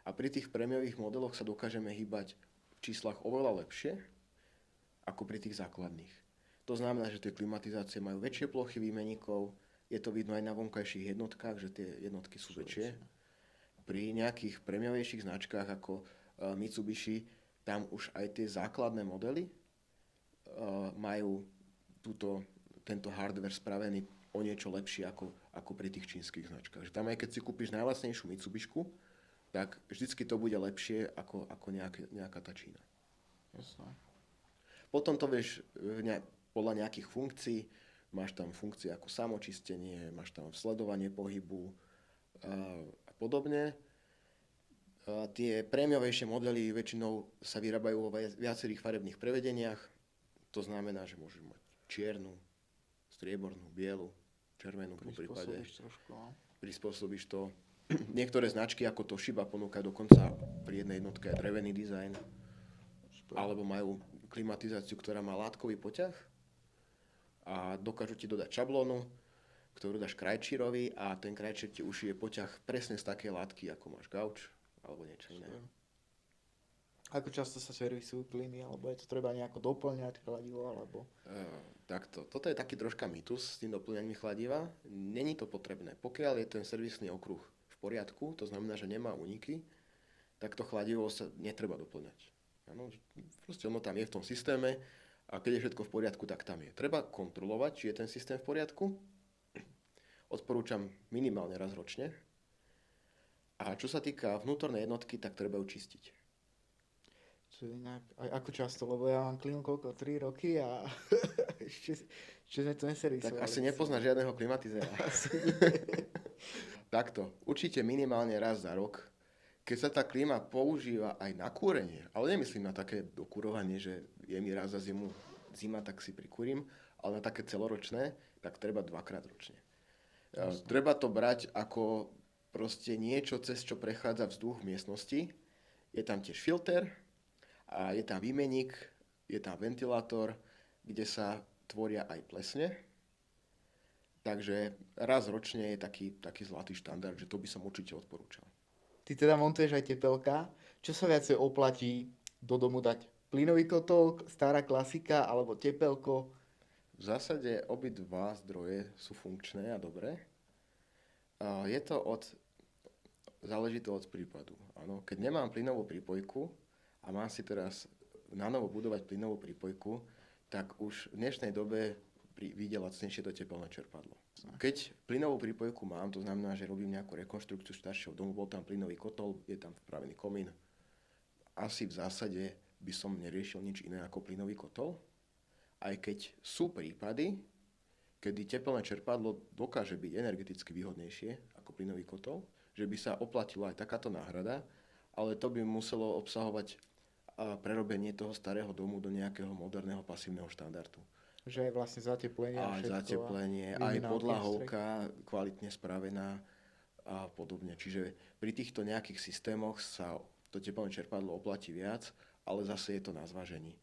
A pri tých prémiových modeloch sa dokážeme hýbať v číslach oveľa lepšie ako pri tých základných. To znamená, že tie klimatizácie majú väčšie plochy výmeníkov, je to vidno aj na vonkajších jednotkách, že tie jednotky sú väčšie. Pri nejakých prémiovejších značkách ako Mitsubishi, tam už aj tie základné modely majú tento hardware spravený o niečo lepšie ako pri tých čínskych značkách. Že tam aj keď si kúpiš najlacnejšiu Mitsubišku, tak vždycky to bude lepšie ako nejaká tá Čína. Jasné. Potom to vieš podľa nejakých funkcií, máš tam funkcie ako samočistenie, máš tam sledovanie pohybu a podobne. Tie prémiovejšie modely väčšinou sa vyrábajú vo viacerých farebných prevedeniach. To znamená, že môžeš mať čiernu, striebornú, bielu, červenú po prípade. Prispôsobíš to. Niektoré značky ako Toshiba ponúkajú dokonca pri jednej jednotke aj drevený dizajn. Alebo majú klimatizáciu, ktorá má látkový poťah a dokážu ti dodať šablónu, ktorú dáš krajčírovi a ten krajčír ti ušije poťah presne z takej látky, ako máš gauč alebo niečo iné. Ako často sa servisujú klímy, alebo je to treba nejako doplňať chladivo, alebo... Takto. Toto je taký troška mýtus s tým doplňaním chladiva. Není to potrebné. Pokiaľ je ten servisný okruh v poriadku, to znamená, že nemá úniky, tak to chladivo sa netreba doplňať. Ano, proste ono tam je v tom systéme a keď je všetko v poriadku, tak tam je. Treba kontrolovať, či je ten systém v poriadku. Odporúčam minimálne raz ročne. A čo sa týka vnútornej jednotky, tak treba ju čistiť. Ako často, lebo ja mám klímu 3 roky a ešte sme to neservisovali. Tak asi nepoznáš žiadneho klimatizéra. Takto, určite minimálne raz za rok. Keď sa tá klíma používa aj na kúrenie, ale nemyslím na také dokurovanie, že je mi raz za zima, tak si prikúrim, ale na také celoročné, tak treba 2-krát ročne. Treba to brať ako proste niečo, cez čo prechádza vzduch v miestnosti. Je tam tiež filter a je tam výmeník, je tam ventilátor, kde sa tvoria aj plesne. Takže raz ročne je taký zlatý štandard, že to by som určite odporúčal. Ty teda montuješ aj tepelka. Čo sa viacej oplatí do domu dať? Plynový kotol, stará klasika alebo tepelko? V zásade obidva zdroje sú funkčné a dobré. Záleží to od prípadu. Áno, keď nemám plynovú prípojku a mám si teraz nanovo budovať plynovú prípojku, tak už v dnešnej dobe vyjde lacnejšie to tepelné čerpadlo. Keď plynovú prípojku mám, to znamená, že robím nejakú rekonštrukciu staršieho domu, bol tam plynový kotol, je tam vpravený komín. Asi v zásade by som neriešil nič iné ako plynový kotol, aj keď sú prípady, kedy tepelné čerpadlo dokáže byť energeticky výhodnejšie ako plynový kotol, že by sa oplatila aj takáto náhrada, ale to by muselo obsahovať prerobenie toho starého domu do nejakého moderného pasívneho štandardu. Že aj vlastne zateplenie a všetko. Aj zateplenie, aj podlahovka kvalitne spravená a podobne. Čiže pri týchto nejakých systémoch sa to teplné čerpadlo oplatí viac, ale zase je to na zvážení,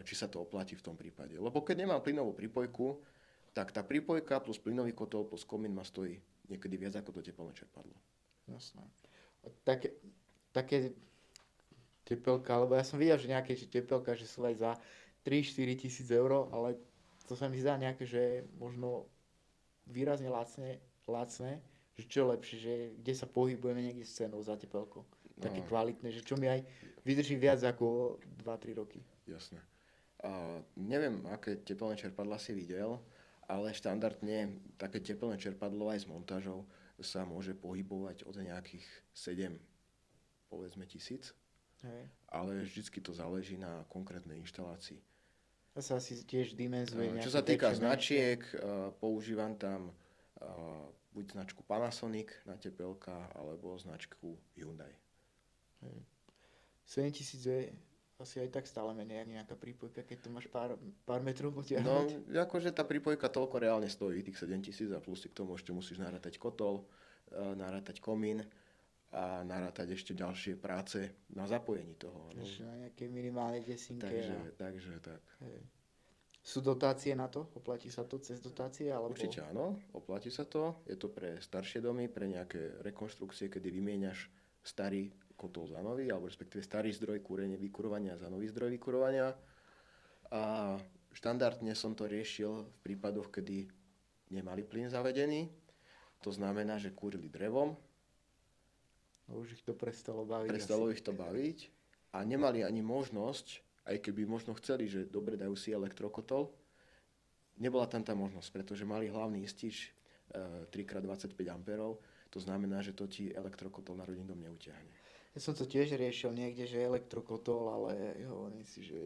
či sa to oplatí v tom prípade. Lebo keď nemám plynovú prípojku, tak tá prípojka plus plynový kotol plus komín ma stojí niekedy viac ako to teplné čerpadlo. Jasné. Také tepelka, lebo ja som videl, že nejaké tepelka, že sú aj za 3-4 tisíc eur, ale to sa mi zdá nejaké, že možno výrazne lacné, že čo je lepšie, že kde sa pohybujeme niekde s cenou za tepelko. Také kvalitné, že čo mi aj vydrží viac ako 2-3 roky. Jasné. Neviem, aké teplné čerpadlá si videl, ale štandardne také teplné čerpadlo aj s montážou sa môže pohybovať od nejakých 7, povedzme 1000, Hej. ale vždycky to záleží na konkrétnej inštalácii. To sa asi tiež dimenzuje. Čo sa týka značiek, používam tam buď značku Panasonic na tepelka, alebo značku Hyundai. 7000 je asi aj tak stále menej jak nejaká prípojka, keď to máš pár metrov No, potiahnuť. akože tá prípojka toľko reálne stojí, tých 7000 a plus k tomu ešte musíš narátať kotol, narátať komín a narátať ešte ďalšie práce na zapojení toho. No. Ešte na nejaké minimálne desinke. Takže tak. Hej. Sú dotácie na to? Oplatí sa to cez dotácie? Alebo... Určite áno, oplatí sa to. Je to pre staršie domy, pre nejaké rekonštrukcie, kedy vymieňaš starý kotol za nový, alebo respektíve starý zdroj vykurovania za nový zdroj vykurovania. A štandardne som to riešil v prípadoch, kedy nemali plyn zavedený. To znamená, že kúrili drevom. No, už ich to prestalo baviť. Prestalo ich to baviť a nemali ani možnosť, aj keby možno chceli, že dobre dajú si elektrokotol, nebola tam tá možnosť, pretože mali hlavný istič 3x25 A. To znamená, že to ti elektrokotol na rodinný dom neutiahne. Ja som to tiež riešil niekde, že elektrokotol, ale hovorím si, že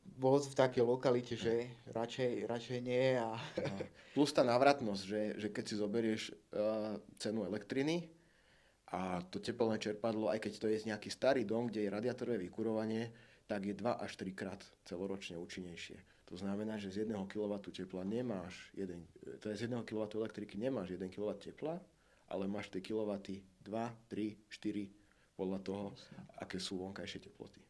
bol v takej lokalite, že radšej nie. A... No. Plus tá návratnosť, že keď si zoberieš cenu elektriny a to teplné čerpadlo, aj keď to je nejaký starý dom, kde je radiátorové vykurovanie, tak je 2 až 3 krát celoročne účinnejšie. To znamená, že z 1 kW tepla nemáš z 1 kW elektriky nemáš 1 kW tepla, ale máš tie kilowaty 2, 3, 4 podľa toho, aké sú vonkajšie teploty.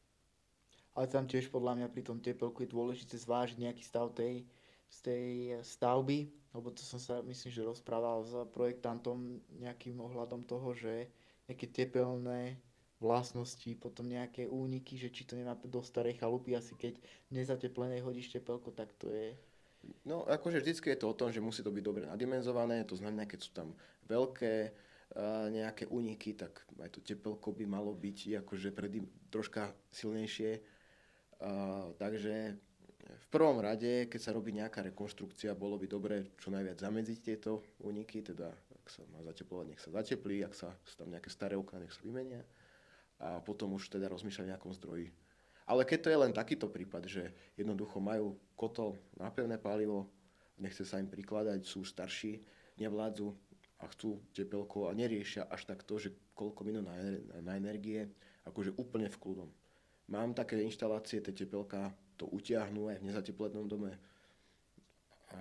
Ale tam tiež podľa mňa pri tom tepelku je dôležité zvážiť nejaký stav z tej stavby, lebo to som sa myslím, že rozprával s projektantom nejakým ohľadom toho, že nejaké tepelné vlastnosti, potom nejaké úniky, že či to nemá do starej chalupy, asi keď nezateplenej hodíš tepelko, tak to je... No, akože vždycky je to o tom, že musí to byť dobre nadimenzované, to znamená, keď sú tam veľké nejaké úniky, tak aj to tepelko by malo byť akože troška silnejšie. Takže v prvom rade, keď sa robí nejaká rekonštrukcia, bolo by dobre čo najviac zamedziť tieto úniky, teda ak sa má zateplovať, nech sa zateplí, ak sú tam nejaké staré okná, nech sa vymenia a potom už teda rozmýšľať o nejakom zdroji. Ale keď to je len takýto prípad, že jednoducho majú kotol na pevné palivo, nechce sa im prikladať, sú starší, nevládzu a chcú tepelko a neriešia až tak to, že koľko minút na energie, akože úplne v kľudom. Mám také inštalácie, tie tepelka to utiahnú aj v nezateplenom dome. A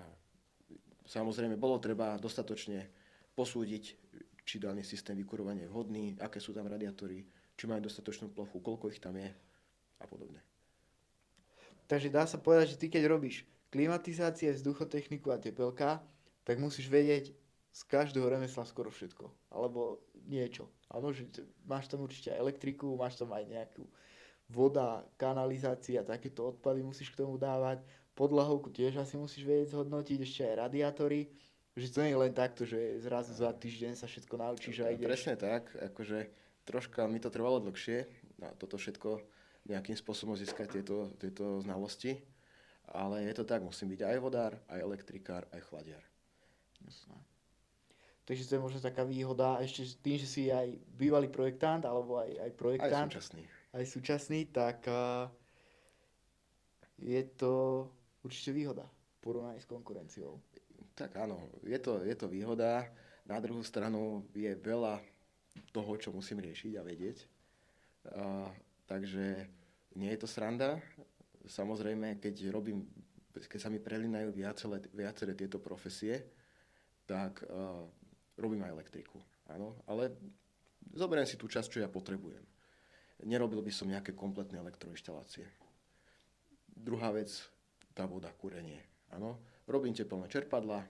samozrejme, bolo treba dostatočne posúdiť, či daný systém vykurovania je vhodný, aké sú tam radiátory, či majú dostatočnú plochu, koľko ich tam je a podobne. Takže dá sa povedať, že ty keď robíš klimatizácie, vzduchotechniku a tepelka, tak musíš vedieť z každého remesla skoro všetko. Alebo niečo. Áno, že máš tam určite aj elektriku, máš tam aj nejakú voda, kanalizácia, takéto odpady musíš k tomu dávať. Podlahovku tiež asi musíš vedieť zhodnotiť, ešte aj radiátory. Že to nie je len takto, že zrazu za týždeň sa všetko naučíš a ideš. Presne tak, akože troška mi to trvalo dlhšie na toto všetko nejakým spôsobom získať tieto znalosti, ale je to tak, musím byť aj vodár, aj elektrikár, aj chladiar. Jasné. Takže to je možno taká výhoda, ešte tým, že si aj bývalý projektant, alebo aj projektant. Aj súčasný, tak je to určite výhoda v porovnaní s konkurenciou. Tak áno, je to výhoda. Na druhú stranu je veľa toho, čo musím riešiť a vedieť. Takže nie je to sranda. Samozrejme, keď sa mi prelínajú viaceré tieto profesie, tak robím aj elektriku. Áno, ale zoberiem si tú časť, čo ja potrebujem. Nerobil by som nejaké kompletné elektroinštalácie. Druhá vec, tá voda, kúrenie. Áno, robím teplné čerpadlá,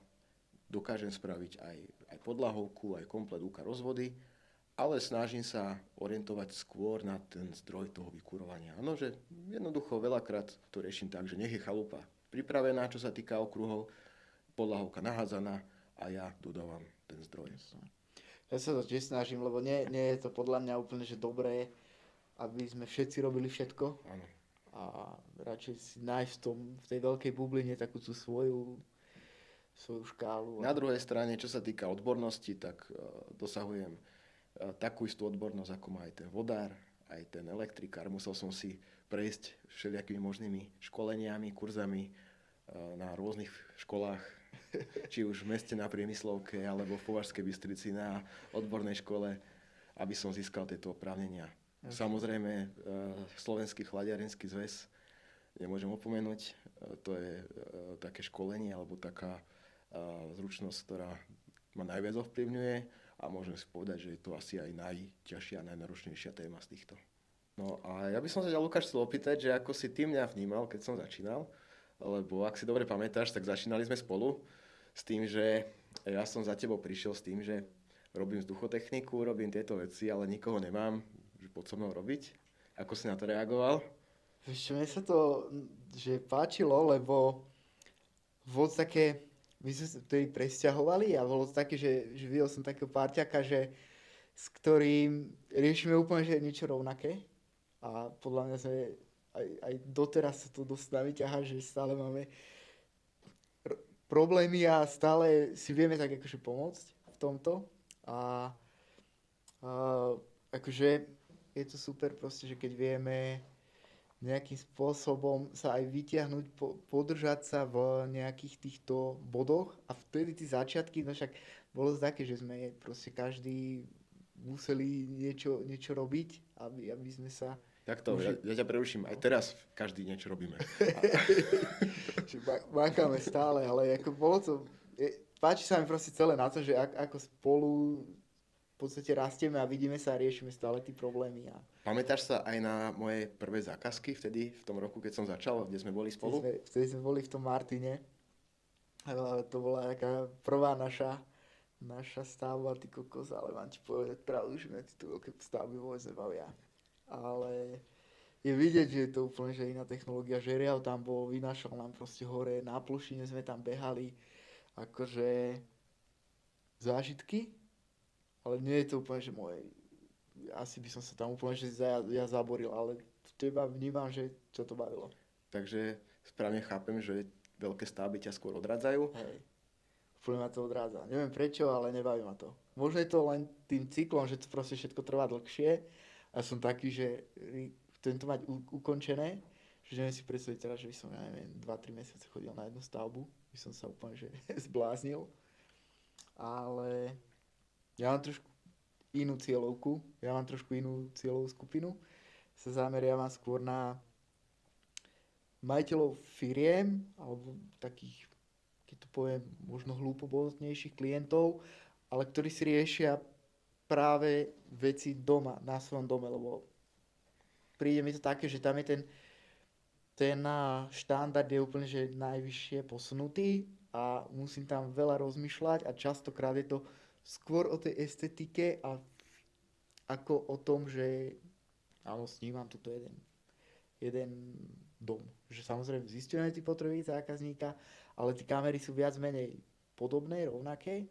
dokážem spraviť aj podlahovku, aj komplet UK rozvody, ale snažím sa orientovať skôr na ten zdroj toho vykurovania. Áno, že jednoducho veľakrát to riešim tak, že nech je chalupa pripravená, čo sa týka okruhov, podlahovka nahádzaná a ja dodávam ten zdroj. Ja sa to tiež snažím, lebo nie je to podľa mňa úplne že dobré, aby sme všetci robili všetko. Áno. A radšej si nájsť v tej veľkej bubline takú tú svoju svoju škálu. Na druhej strane, čo sa týka odbornosti, tak dosahujem takú istú odbornosť, ako má aj ten vodár, aj ten elektrikár. Musel som si prejsť všelijakými možnými školeniami, kurzami na rôznych školách, či už v meste na Priemyslovke, alebo v Považskej Bystrici na odbornej škole, aby som získal tieto oprávnenia. Samozrejme, Slovenský chladiarenský zväz nemôžem opomenúť. To je také školenie alebo taká zručnosť, ktorá ma najviac ovplyvňuje a môžem si povedať, že je to asi aj najťažšia a najnáročnejšia téma z týchto. No a ja by som sa ťa, Lukáš, chcel opýtať, že ako si ty mňa vnímal, keď som začínal, lebo ak si dobre pamätáš, tak začínali sme spolu s tým, že ja som za tebou prišiel s tým, že robím vzduchotechniku, robím tieto veci, ale nikoho nemám, že pod so mnou robiť. Ako si na to reagoval? Vieš čo, mne sa to že páčilo, lebo bolo také, my sme sa vtedy presťahovali a bolo to také, že videl som takého parťaka, že s ktorým riešime úplne že niečo rovnaké a podľa mňa sme aj doteraz sa to dosť nami ťahá, že stále máme problémy a stále si vieme tak akože pomôcť v tomto a akože je to super proste, že keď vieme nejakým spôsobom sa aj vytiahnuť, podržať sa v nejakých týchto bodoch a vtedy tie začiatky, no však bolo to také, že sme proste každý museli niečo robiť, aby sme sa... Takto, ja ťa preruším, aj teraz každý niečo robíme. Makáme stále, ale ako bolo to... Páči sa mi proste celé na to, že ako spolu v podstate rastieme a vidíme sa a riešime stále tie problémy. Pamätáš sa aj na moje prvé zákazky vtedy, v tom roku, keď som začal, kde sme boli spolu? Vtedy sme boli v tom Martine. To bola taká prvá naša stavba, ty kokos, ale mám ti povedať pravdu, že mňa tieto veľké stavby vôbec nebavia. Ale je vidieť, že je to úplne že iná technológia, že Real tam bol, vynášal nám proste hore, na plošine sme tam behali, akože zážitky, ale nie je to úplne, že moje, asi by som sa tam úplne, že ja zaboril, ale teba vnímam, že čo to bavilo. Takže správne chápem, že veľké stavby ťa skôr odrádzajú? Hej, úplne ma to odrádza. Neviem prečo, ale nebaví ma to. Možno je to len tým cyklom, že to proste všetko trvá dlhšie a som taký, že chcem to mať ukončené, že neviem si predstaviť teraz, že by som, ja neviem, 2-3 mesiace chodil na jednu stavbu, by som sa úplne, že zbláznil. Ale ja mám trošku inú cieľovku, ja mám trošku inú cieľovú skupinu. Sa zameriavam skôr na majiteľov firiem, alebo takých, keď to poviem, možno hlúpoboltnejších klientov, ale ktorí si riešia práve veci doma, na svojom dome, lebo príde mi to také, že tam je ten štandard je úplne že najvyššie posunutý a musím tam veľa rozmýšľať a častokrát je to skôr o tej estetike a ako o tom, že áno, snímam tuto jeden dom. Že samozrejme zistujeme tie potreby zákazníka, ale tie kamery sú viac menej podobné, rovnaké,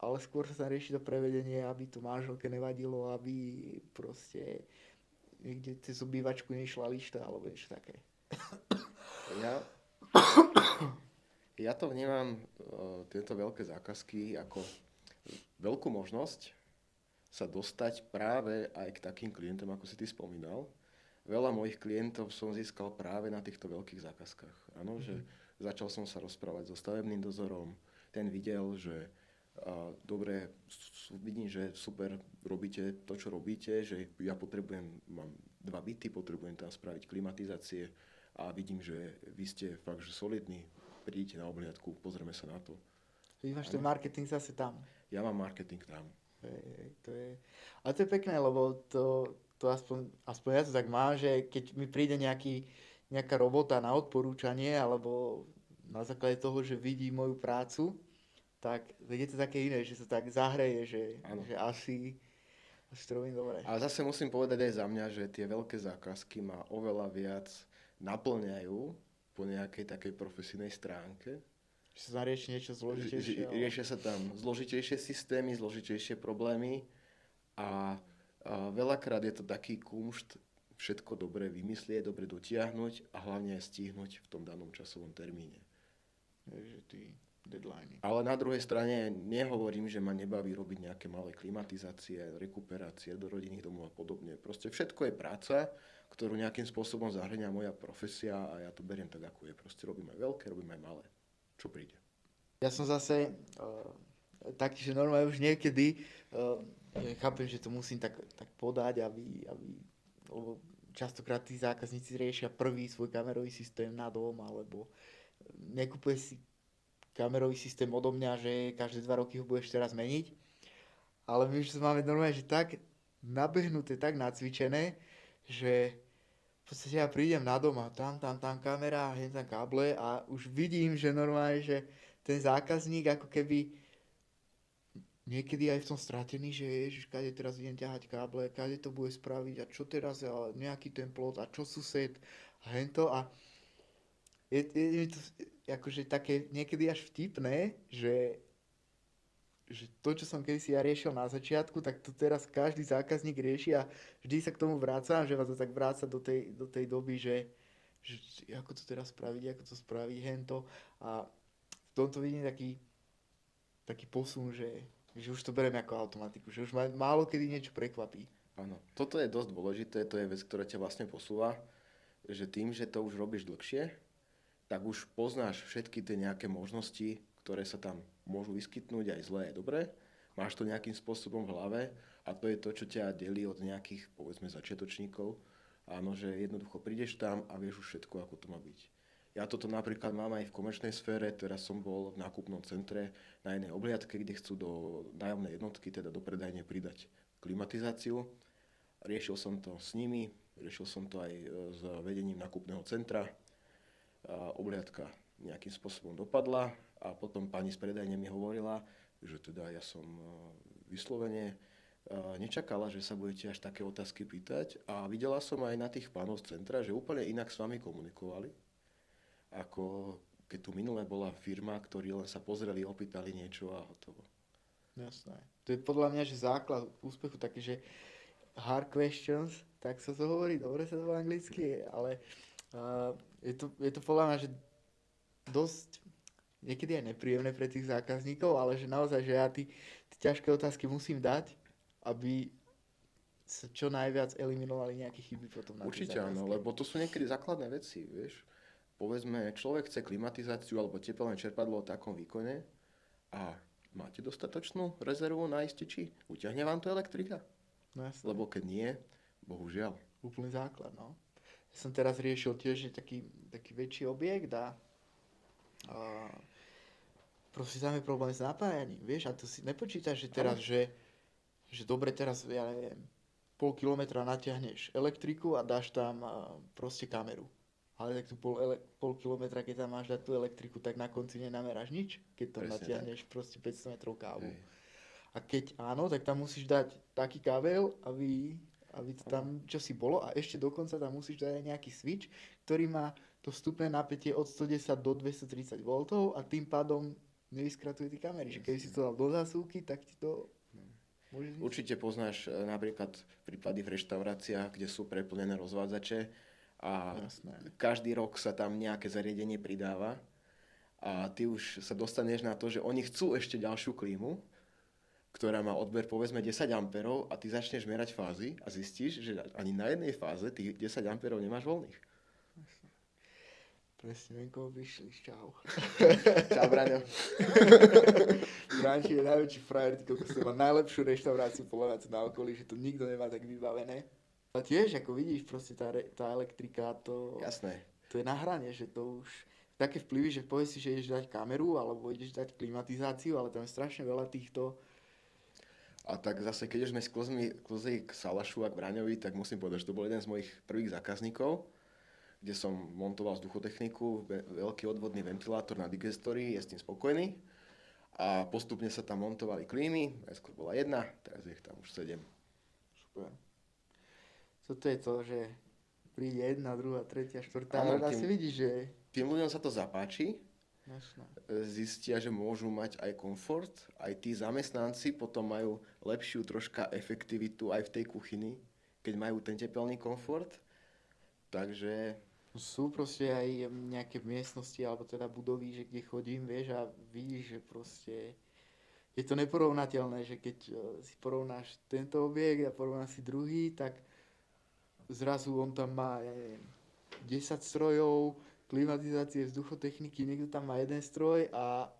ale skôr sa rieši to prevedenie, aby to manželke nevadilo, aby proste niekde cez obývačku nešla lišta alebo niečo také. Ja to vnímam, tieto veľké zákazky, ako veľkú možnosť sa dostať práve aj k takým klientom, ako si ty spomínal. Veľa mojich klientov som získal práve na týchto veľkých zákazkách. Áno, že začal som sa rozprávať so stavebným dozorom, ten videl, že dobre, vidím, že super robíte to, čo robíte, že ja mám 2 byty, potrebujem tam spraviť klimatizácie a vidím, že vy ste fakt, že solidní, prídite na obhliadku, pozrieme sa na to. Ty máš ten marketing zase tam. Ja mám marketing tam. Ale to je pekné, lebo to aspoň ja to tak mám, že keď mi príde nejaká robota na odporúčanie, alebo na základe toho, že vidí moju prácu, tak je to také iné, že sa tak zahreje, že asi to robím dobre. Ale zase musím povedať aj za mňa, že tie veľké zákazky ma oveľa viac naplňajú po nejakej takej profesijnej stránke. Že sa tam rieši niečo zložitejšie. Riešia sa tam zložitejšie systémy, zložitejšie problémy a veľakrát je to taký kumšt všetko dobre vymyslieť, dobre dotiahnuť a hlavne aj stihnúť v tom danom časovom termíne. deadliny. Ale na druhej strane nehovorím, že ma nebaví robiť nejaké malé klimatizácie, rekuperácie do rodinných domov a podobne. Proste všetko je práca, ktorú nejakým spôsobom zahrňa moja profesia a ja to beriem tak, ako je. Proste robím aj veľké, robím aj malé. Čo príde. Ja som zase taký, že normálne už niekedy chápem, že to musím tak podať, lebo častokrát tí zákazníci riešia prvý svoj kamerový systém na dom, alebo nekúpuje si kamerový systém odo mňa, že každé 2 roky ho budeš teraz meniť. Ale my už máme normálne, že tak nabehnuté, tak nacvičené, že v podstate ja prídem na dom a tam kamera, hen tam káble a už vidím, že normálne, že ten zákazník ako keby niekedy aj v tom stratený, že ježiš, kade teraz idem ťahať káble, kade to bude spraviť a čo teraz, a nejaký ten plot a čo sused a hento a je to akože také niekedy až vtipné, že to, čo som kedysi ja riešil na začiatku, tak to teraz každý zákazník rieši a vždy sa k tomu vrácam, že ma to tak vráca do tej doby, že ako to teraz spraviť, ako to spraviť, hento. A v tomto vidím taký posun, že už to beriem ako automatiku, že už ma málo kedy niečo prekvapí. Áno, toto je dosť dôležité, to je vec, ktorá ťa vlastne posúva, že tým, že to už robíš dlhšie, tak už poznáš všetky tie nejaké možnosti, ktoré sa tam môžu vyskytnúť, aj zlé, aj dobré. Máš to nejakým spôsobom v hlave a to je to, čo ťa delí od nejakých, povedzme, začiatočníkov. Áno, že jednoducho prídeš tam a vieš už všetko, ako to má byť. Ja toto napríklad mám aj v komerčnej sfére, teraz som bol v nákupnom centre na jednej obliadke, kde chcú do nájomnej jednotky, teda do predajne pridať klimatizáciu. Riešil som to s nimi, riešil som to aj s vedením nákupného centra. Obliadka nejakým spôsobom dopadla a potom pani z predajne mi hovorila, že teda ja som vyslovene nečakala, že sa budete až také otázky pýtať a videla som aj na tých pánov z centra, že úplne inak s vami komunikovali, ako keď tu minule bola firma, ktorí len sa pozreli, opýtali niečo a hotovo. Jasné. To je podľa mňa, že základ úspechu taký, že hard questions, tak sa to hovorí, dobre sa to v anglicky, ale je to podľa mňa, že dosť niekedy aj nepríjemné pre tých zákazníkov, ale že naozaj, že ja tie ťažké otázky musím dať, aby sa čo najviac eliminovali nejaké chyby potom na Určite áno, lebo to sú niekedy základné veci, vieš. Povedzme, človek chce klimatizáciu alebo tepelné čerpadlo o takom výkone a máte dostatočnú rezervu na ističi? Uťahne vám to elektrika? No jasne. Lebo keď nie, bohužiaľ. Úplný základ, no. Ja som teraz riešil tiež taký väčší objekt a proste tam je problém s napájaním, vieš, a to si nepočítaš, že teraz, že dobre, teraz, ja neviem, pol kilometra natiahneš elektriku a dáš tam proste kameru. Ale tak tu pol kilometra, keď tam máš dať tú elektriku, tak na konci nenameráš nič, keď tam Presne natiahneš proste 500 metrov káblu. Hej. A keď áno, tak tam musíš dať taký kábel, aby to tam čosi bolo a ešte dokonca tam musíš dať aj nejaký switch, ktorý má to vstupné napätie od 110 do 230 V a tým pádom nevyskratuje tie kamery. Že keby si to dal do zásuvky, tak ti to môže zničiť. Určite poznáš napríklad prípady v reštauráciách, kde sú preplnené rozvádzače a Jasné. každý rok sa tam nejaké zariadenie pridáva a ty už sa dostaneš na to, že oni chcú ešte ďalšiu klímu, ktorá má odber povedzme 10 A a ty začneš merať fázy a zistíš, že ani na jednej fáze tých 10 A nemáš voľných. Presne, venkovo vyšli, čau. Čau, Braňo. Branči je najväčší frajer, ty má najlepšiu reštauráciu podľa mňa na okolí, že to nikto nemá tak vybavené. A tiež, ako vidíš, proste tá elektrika, Jasné. to je na hrane, že to už také vplyvy, že povieš si, že ideš dať kameru, alebo ideš dať klimatizáciu, ale tam je strašne veľa týchto. A tak zase, keď už sme sklzli k Salašu a k Braňovi, tak musím povedať, že to bol jeden z mojich prvých zákazníkov, kde som montoval vzduchotechniku, veľký odvodný ventilátor na digestorii, je s tým spokojný. A postupne sa tam montovali klímy, najskôr bola jedna, teraz je ich tam už 7. Super. Toto je to, že príde jedna, druhá, tretia, štvrtá, Áno, a asi vidíš, že. Tým ľuďom sa to zapáči, Jasné. zistia, že môžu mať aj komfort, aj tí zamestnanci potom majú lepšiu troška efektivitu aj v tej kuchyni, keď majú ten tepelný komfort. Takže Sú proste aj nejaké miestnosti, alebo teda budovy, že kde chodím, vieš, a vidíš, že proste je to neporovnateľné, že keď si porovnáš tento objekt a porovnáš si druhý, tak zrazu on tam má, ja neviem, 10 strojov, klimatizácie, vzduchotechniky, niekto tam má jeden stroj a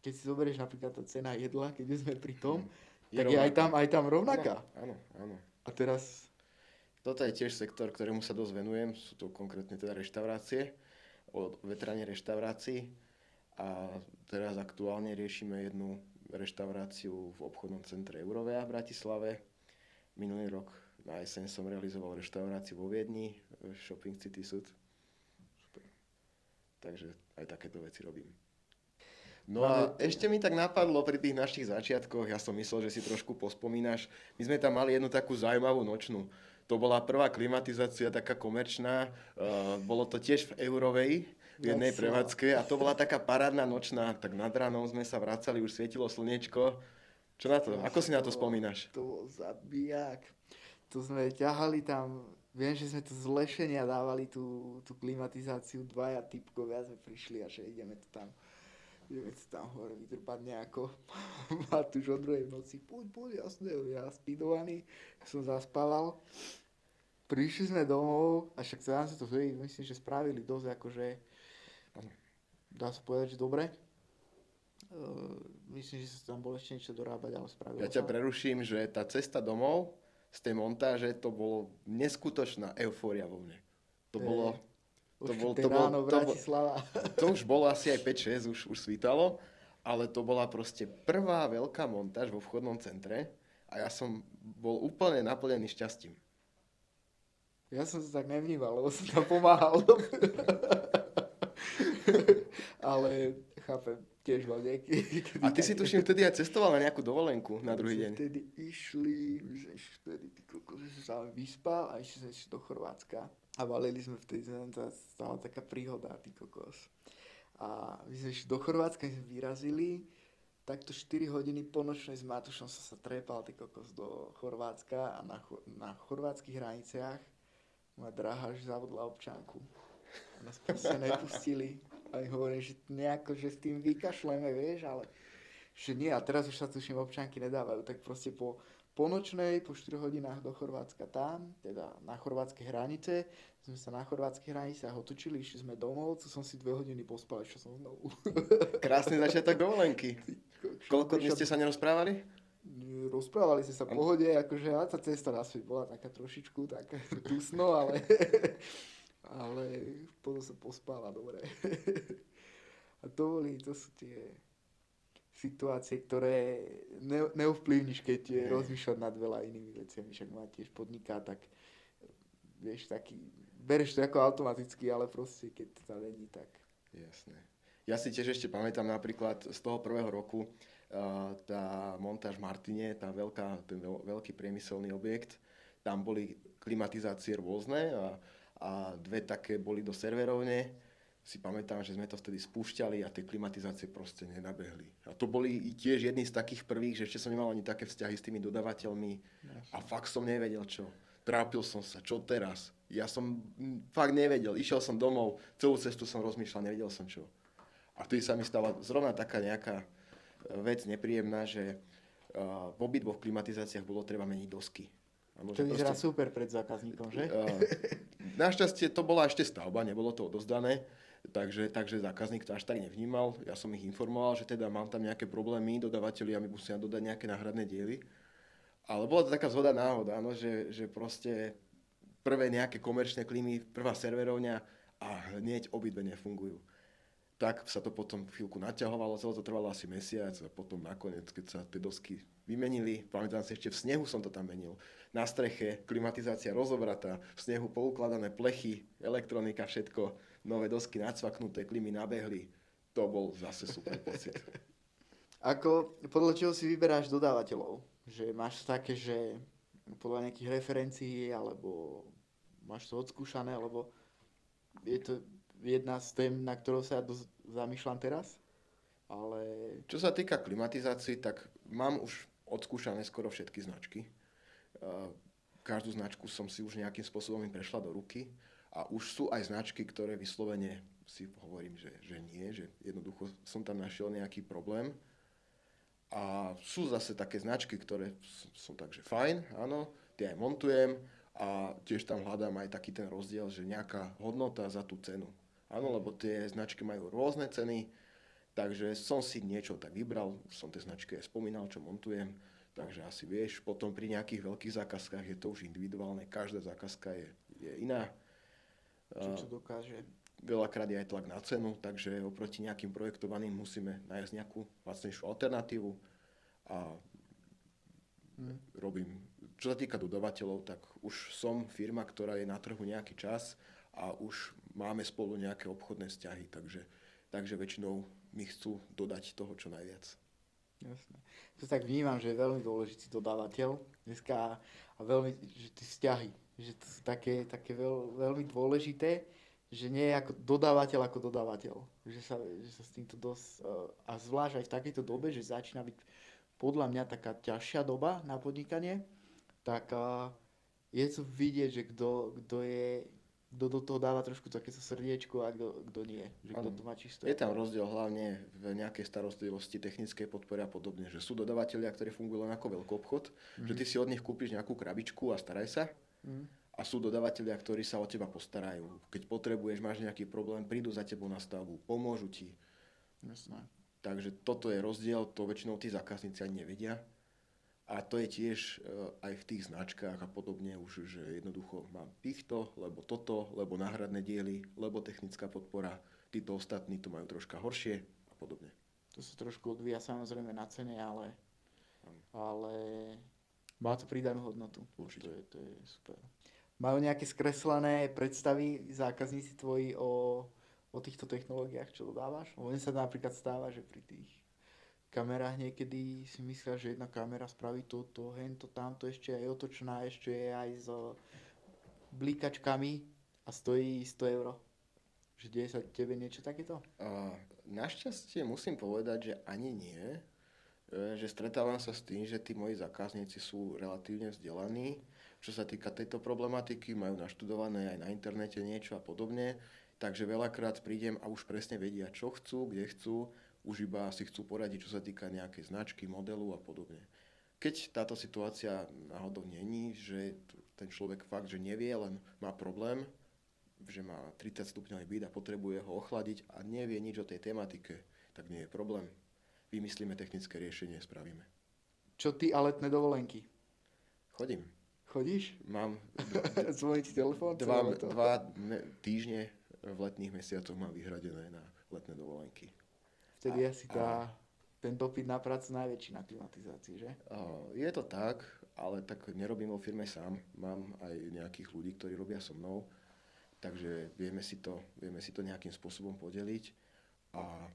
keď si zoberieš napríklad tá cena jedla, keď už sme pri tom, Je tak je rovnaká. aj tam rovnaká. Áno, áno. A teraz, Toto je tiež sektor, ktorému sa dosť venujem, sú to konkrétne teda reštaurácie, o veterane reštaurácií a teraz aktuálne riešime jednu reštauráciu v obchodnom centre Eurovea v Bratislave. Minulý rok na jeseň som realizoval reštauráciu vo Viedni, Shopping City Sud. Takže aj takéto veci robím. No a ešte mi tak napadlo pri tých našich začiatkoch, ja som myslel, že si trošku pospomínaš, my sme tam mali jednu takú zaujímavú nočnú. To bola prvá klimatizácia taká komerčná, bolo to tiež v Eurovej, v jednej prevádzke a to bola taká parádna nočná, tak nad ránom sme sa vracali, už svietilo slniečko. Čo na to? Ako si na to spomínaš? to bol zabijak. To sme ťahali tam, viem, že sme to z lešenia dávali tú klimatizáciu, dvaja typkovia sme prišli a že ideme to tam hore vytrpať nejako. A tu už o druhej v noci, poď, jasné, ja spidovaný, som zaspával. Prišli sme domov, a však sa to vtedy, myslím, že spravili dosť, akože, dá sa povedať, že dobre. Myslím, že sa tam bolo ešte niečo dorábať, ale spravilo Ja ťa preruším, že tá cesta domov z tej montáže, to bolo neskutočná eufória vo mne. To bolo... ráno Bratislava. To už bolo asi aj 5-6, už svítalo, ale to bola proste prvá veľká montáž vo vchodnom centre a ja som bol úplne naplnený šťastím. Ja som sa tak nevnímal, lebo som tam pomáhal. Ale chápem, tiež mal nejaký... A ty si tuším vtedy aj cestoval na nejakú dovolenku na druhý deň. Vtedy išli, že ty kokos, že sa vyspal a išli sme do Chorvátska. A valili sme vtedy, to stala taká príhoda, ty kokos. A my sme išli do Chorvátska, my sme vyrazili, takto 4 hodiny po nočnej s Matúšom som sa trepal, ty kokos, do Chorvátska a na chorvátskych hraniciach moja drahá už zavodla občanku. A nás proste nepustili. A hovorím, že nejako, že s tým vykašleme, vieš, ale že nie. A teraz už sa tuším občanky nedávajú. Tak proste po nočnej, po 4 hodinách do Chorvátska tam, teda na chorvátske hranice, sme sa na chorvátskych hraniciach otočili, išli sme domov, tu som si 2 hodiny pospal, ešte som znovu. Krásny začiatok dovolenky. Koľko dní ste sa nerozprávali? Rozprávali sme sa v pohode, akože tá cesta naspäť bola taká trošičku, tak dusno, ale potom sa pospáva dobre. A to sú tie situácie, ktoré neovplyvníš, keď rozmýšľať nad veľa inými veciami. Však ma tiež podniká, tak vieš, bereš to ako automaticky, ale proste, keď to tam není, tak... Jasné. Ja si tiež ešte pamätám napríklad z toho prvého roku tá montáž v Martine, ten veľký priemyselný objekt, tam boli klimatizácie rôzne a 2 také boli do serverovne. Si pamätám, že sme to vtedy spúšťali a tie klimatizácie proste nenabehli. A to boli tiež jedni z takých prvých, že ešte som nemal ani také vzťahy s tými dodávateľmi a fakt som nevedel čo. Trápil som sa, čo teraz? Ja som fakt nevedel, išiel som domov, celú cestu som rozmýšľal, nevedel som čo. A vtedy sa mi stala zrovna taká nejaká vec nepríjemná, že v obidvoch klimatizáciách bolo treba meniť dosky. To vyzerá super pred zákazníkom, že? Našťastie to bola ešte stavba, nebolo to odozdané, takže zákazník to až tak nevnímal. Ja som ich informoval, že teda mám tam nejaké problémy, dodávateľia mi musia dodať nejaké náhradné diely. Ale bola to taká zhoda náhoda, no, že proste prvé nejaké komerčné klímy, prvá serverovňa a hneď obidve nefungujú. Tak sa to potom chvíľku naťahovalo, celé to trvalo asi mesiac a potom nakoniec, keď sa tie dosky vymenili, pamätám si, ešte v snehu som to tam menil. Na streche, klimatizácia rozobratá, v snehu poukladané plechy, elektronika, všetko, nové dosky nacvaknuté, klímy nabehli. To bol zase super pocit. Podľa čoho si vyberáš dodávateľov? Že máš také, že podľa nejakých referencií, alebo máš to odskúšané, alebo je to jedna z tém, na ktorou sa zamýšľam teraz, ale... Čo sa týka klimatizácií, tak mám už odskúšané skoro všetky značky. Každú značku som si už nejakým spôsobom im prešla do ruky A už sú aj značky, ktoré vyslovene si hovorím, že nie, že jednoducho som tam našiel nejaký problém. A sú zase také značky, ktoré sú takže fajn, áno, tie aj montujem a tiež tam hľadám aj taký ten rozdiel, že nejaká hodnota za tú cenu. Áno, lebo tie značky majú rôzne ceny, takže som si niečo tak vybral, som tie značky aj spomínal, čo montujem, takže asi vieš, potom pri nejakých veľkých zákazkách je to už individuálne, každá zákazka je iná. Čo dokáže. Veľakrát je aj tlak na cenu, takže oproti nejakým projektovaným musíme nájsť nejakú lacnejšiu alternatívu a robím. Čo sa týka dodavateľov, tak už som firma, ktorá je na trhu nejaký čas a už máme spolu nejaké obchodné vzťahy, takže väčšinou mi chcú dodať toho čo najviac. Jasné. To tak vnímam, že je veľmi dôležitý dodávateľ dneska a veľmi, že tie vzťahy, že to sú také veľmi dôležité, že nie je ako dodávateľ. Že sa s týmto dosť, a zvlášť aj v takejto dobe, že začína byť podľa mňa taká ťažšia doba na podnikanie, tak je to vidieť, že kto do toho dáva trošku takéto srdiečko a kto nie. Že kto to má čisto. Je tam rozdiel hlavne v nejakej starostlivosti, technickej podpore a podobne, že sú dodavatelia, ktorí fungujú len ako veľkoobchod, že ty si od nich kúpiš nejakú krabičku a staraj sa. A sú dodavatelia, ktorí sa o teba postarajú. Keď potrebuješ, máš nejaký problém, prídu za tebou na stavbu, pomôžu ti. Jasné. Takže toto je rozdiel, to väčšinou tí zákazníci ani nevedia. A to je tiež aj v tých značkách a podobne už, že jednoducho mám týchto, lebo toto, lebo náhradné diely, lebo technická podpora, títo ostatní to majú troška horšie a podobne. To sa trošku odvíja samozrejme na cene, ale má to pridanú hodnotu. Určite. To je super. Majú nejaké skreslené predstavy zákazníci tvoji o týchto technológiách, čo dodávaš? Mne sa napríklad stáva, že pri tých kamerách niekedy si myslia, že jedna kamera spraví toto, hento, tamto, ešte aj otočná, ešte je aj s blikačkami a stojí 100 €. Že deje sa tebe niečo takéto? Našťastie musím povedať, že ani nie. Že stretávam sa s tým, že tí moji zákazníci sú relatívne vzdelaní. Čo sa týka tejto problematiky, majú naštudované aj na internete niečo a podobne. Takže veľakrát prídem a už presne vedia, čo chcú, kde chcú. Už iba si chcú poradiť, čo sa týka nejakej značky, modelu a podobne. Keď táto situácia náhodou není, že ten človek fakt, že nevie, len má problém, že má 30 stupňový byt a potrebuje ho ochladiť a nevie nič o tej tematike, tak nie je problém. Vymyslíme technické riešenie, spravíme. Čo ty a letné dovolenky? Chodím. Chodíš? Mám Zvoní ti telefón? dva týždne v letných mesiacoch mám vyhradené na letné dovolenky. Vtedy asi ten dopyt na prácu najväčší na klimatizácii, že? Je to tak, ale tak nerobím vo firme sám. Mám aj nejakých ľudí, ktorí robia so mnou, takže vieme si to nejakým spôsobom podeliť. A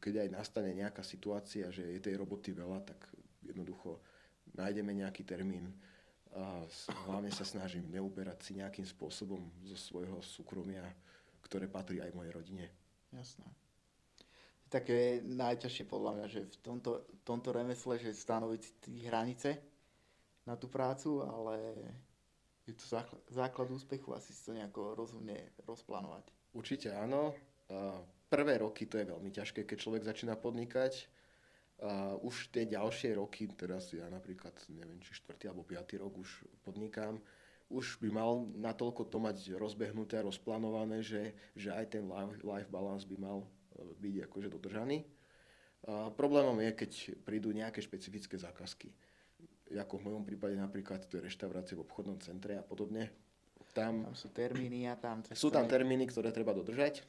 keď aj nastane nejaká situácia, že je tej roboty veľa, tak jednoducho nájdeme nejaký termín. A hlavne sa snažím neuberať si nejakým spôsobom zo svojho súkromia, ktoré patrí aj mojej rodine. Jasné. Také najťažšie podľa mňa, že v tomto remesle, že stanoviť si hranice na tú prácu, ale je to základ úspechu, asi si to nejako rozumne rozplánovať. Určite áno. Prvé roky to je veľmi ťažké, keď človek začína podnikať. Už tie ďalšie roky, teraz ja napríklad, neviem, či 4. alebo 5. rok už podnikám, už by mal natoľko to mať rozbehnuté a rozplánované, že aj ten life balance by mal byť akože dodržaný. Problémom je, keď prídu nejaké špecifické zákazky. Ako v mojom prípade napríklad to je reštaurácie v obchodnom centre a podobne. Tam sú termíny a tam... Sú tam termíny, ktoré treba dodržať,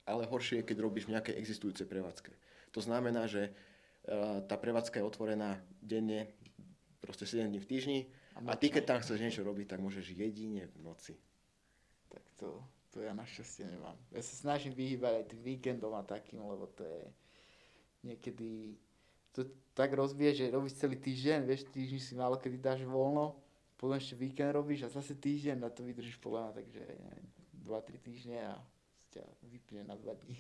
ale horšie je, keď robíš v nejakej existujúcej prevádzke. To znamená, že tá prevádzka je otvorená denne, proste 7 dní v týždni a ty, keď tam chceš niečo robiť, tak môžeš jedine v noci. Tak to ja našťastie nemám. Ja sa snažím vyhýbať aj tým víkendom a takým, lebo to je niekedy... To tak rozbije, že robíš celý týždeň, vieš, týždeň si málo kedy dáš voľno, potom ešte víkend robíš a zase týždeň na to vydržíš podľa mňa, takže 2-3 týždne a ťa vypne na 2 dní.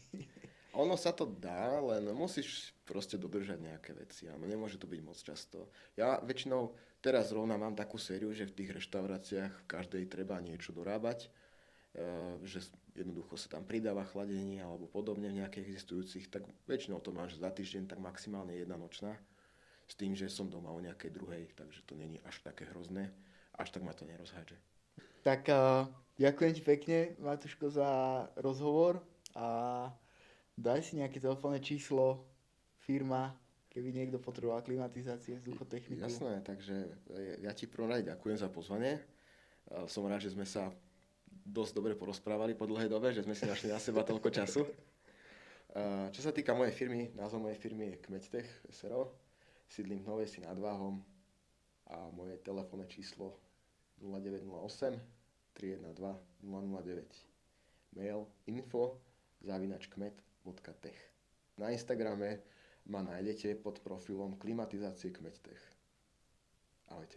Ono sa to dá, len musíš proste dodržať nejaké veci. Áno, nemôže to byť moc často. Ja väčšinou teraz rovna mám takú sériu, že v tých reštauráciách v každej treba niečo dorábať. že jednoducho sa tam pridáva chladenie alebo podobne v nejakých existujúcich, tak väčšinou to máš za týždeň, tak maximálne jedna nočná. S tým, že som doma o nejakej druhej, takže to není až také hrozné. Až tak ma to nerozhádže. Tak ďakujem ti pekne, Matúško, za rozhovor a daj si nejaké telefónne číslo, firma, keby niekto potreboval klimatizácie, vzduchotechniku. Jasné, takže ja ti prvom rade ďakujem za pozvanie. Som rád, že sme sa dosť dobre porozprávali po dlhej dobe, že sme si našli na seba toľko času. Čo sa týka mojej firmy, názov mojej firmy je Kmeďtech SRO. Sídlim v Novej Si nad Váhom a moje telefónne číslo 0908 312 009. Mail info@kmet.tech. Na Instagrame ma nájdete pod profilom Klimatizácie Kmeďtech. Ahojte.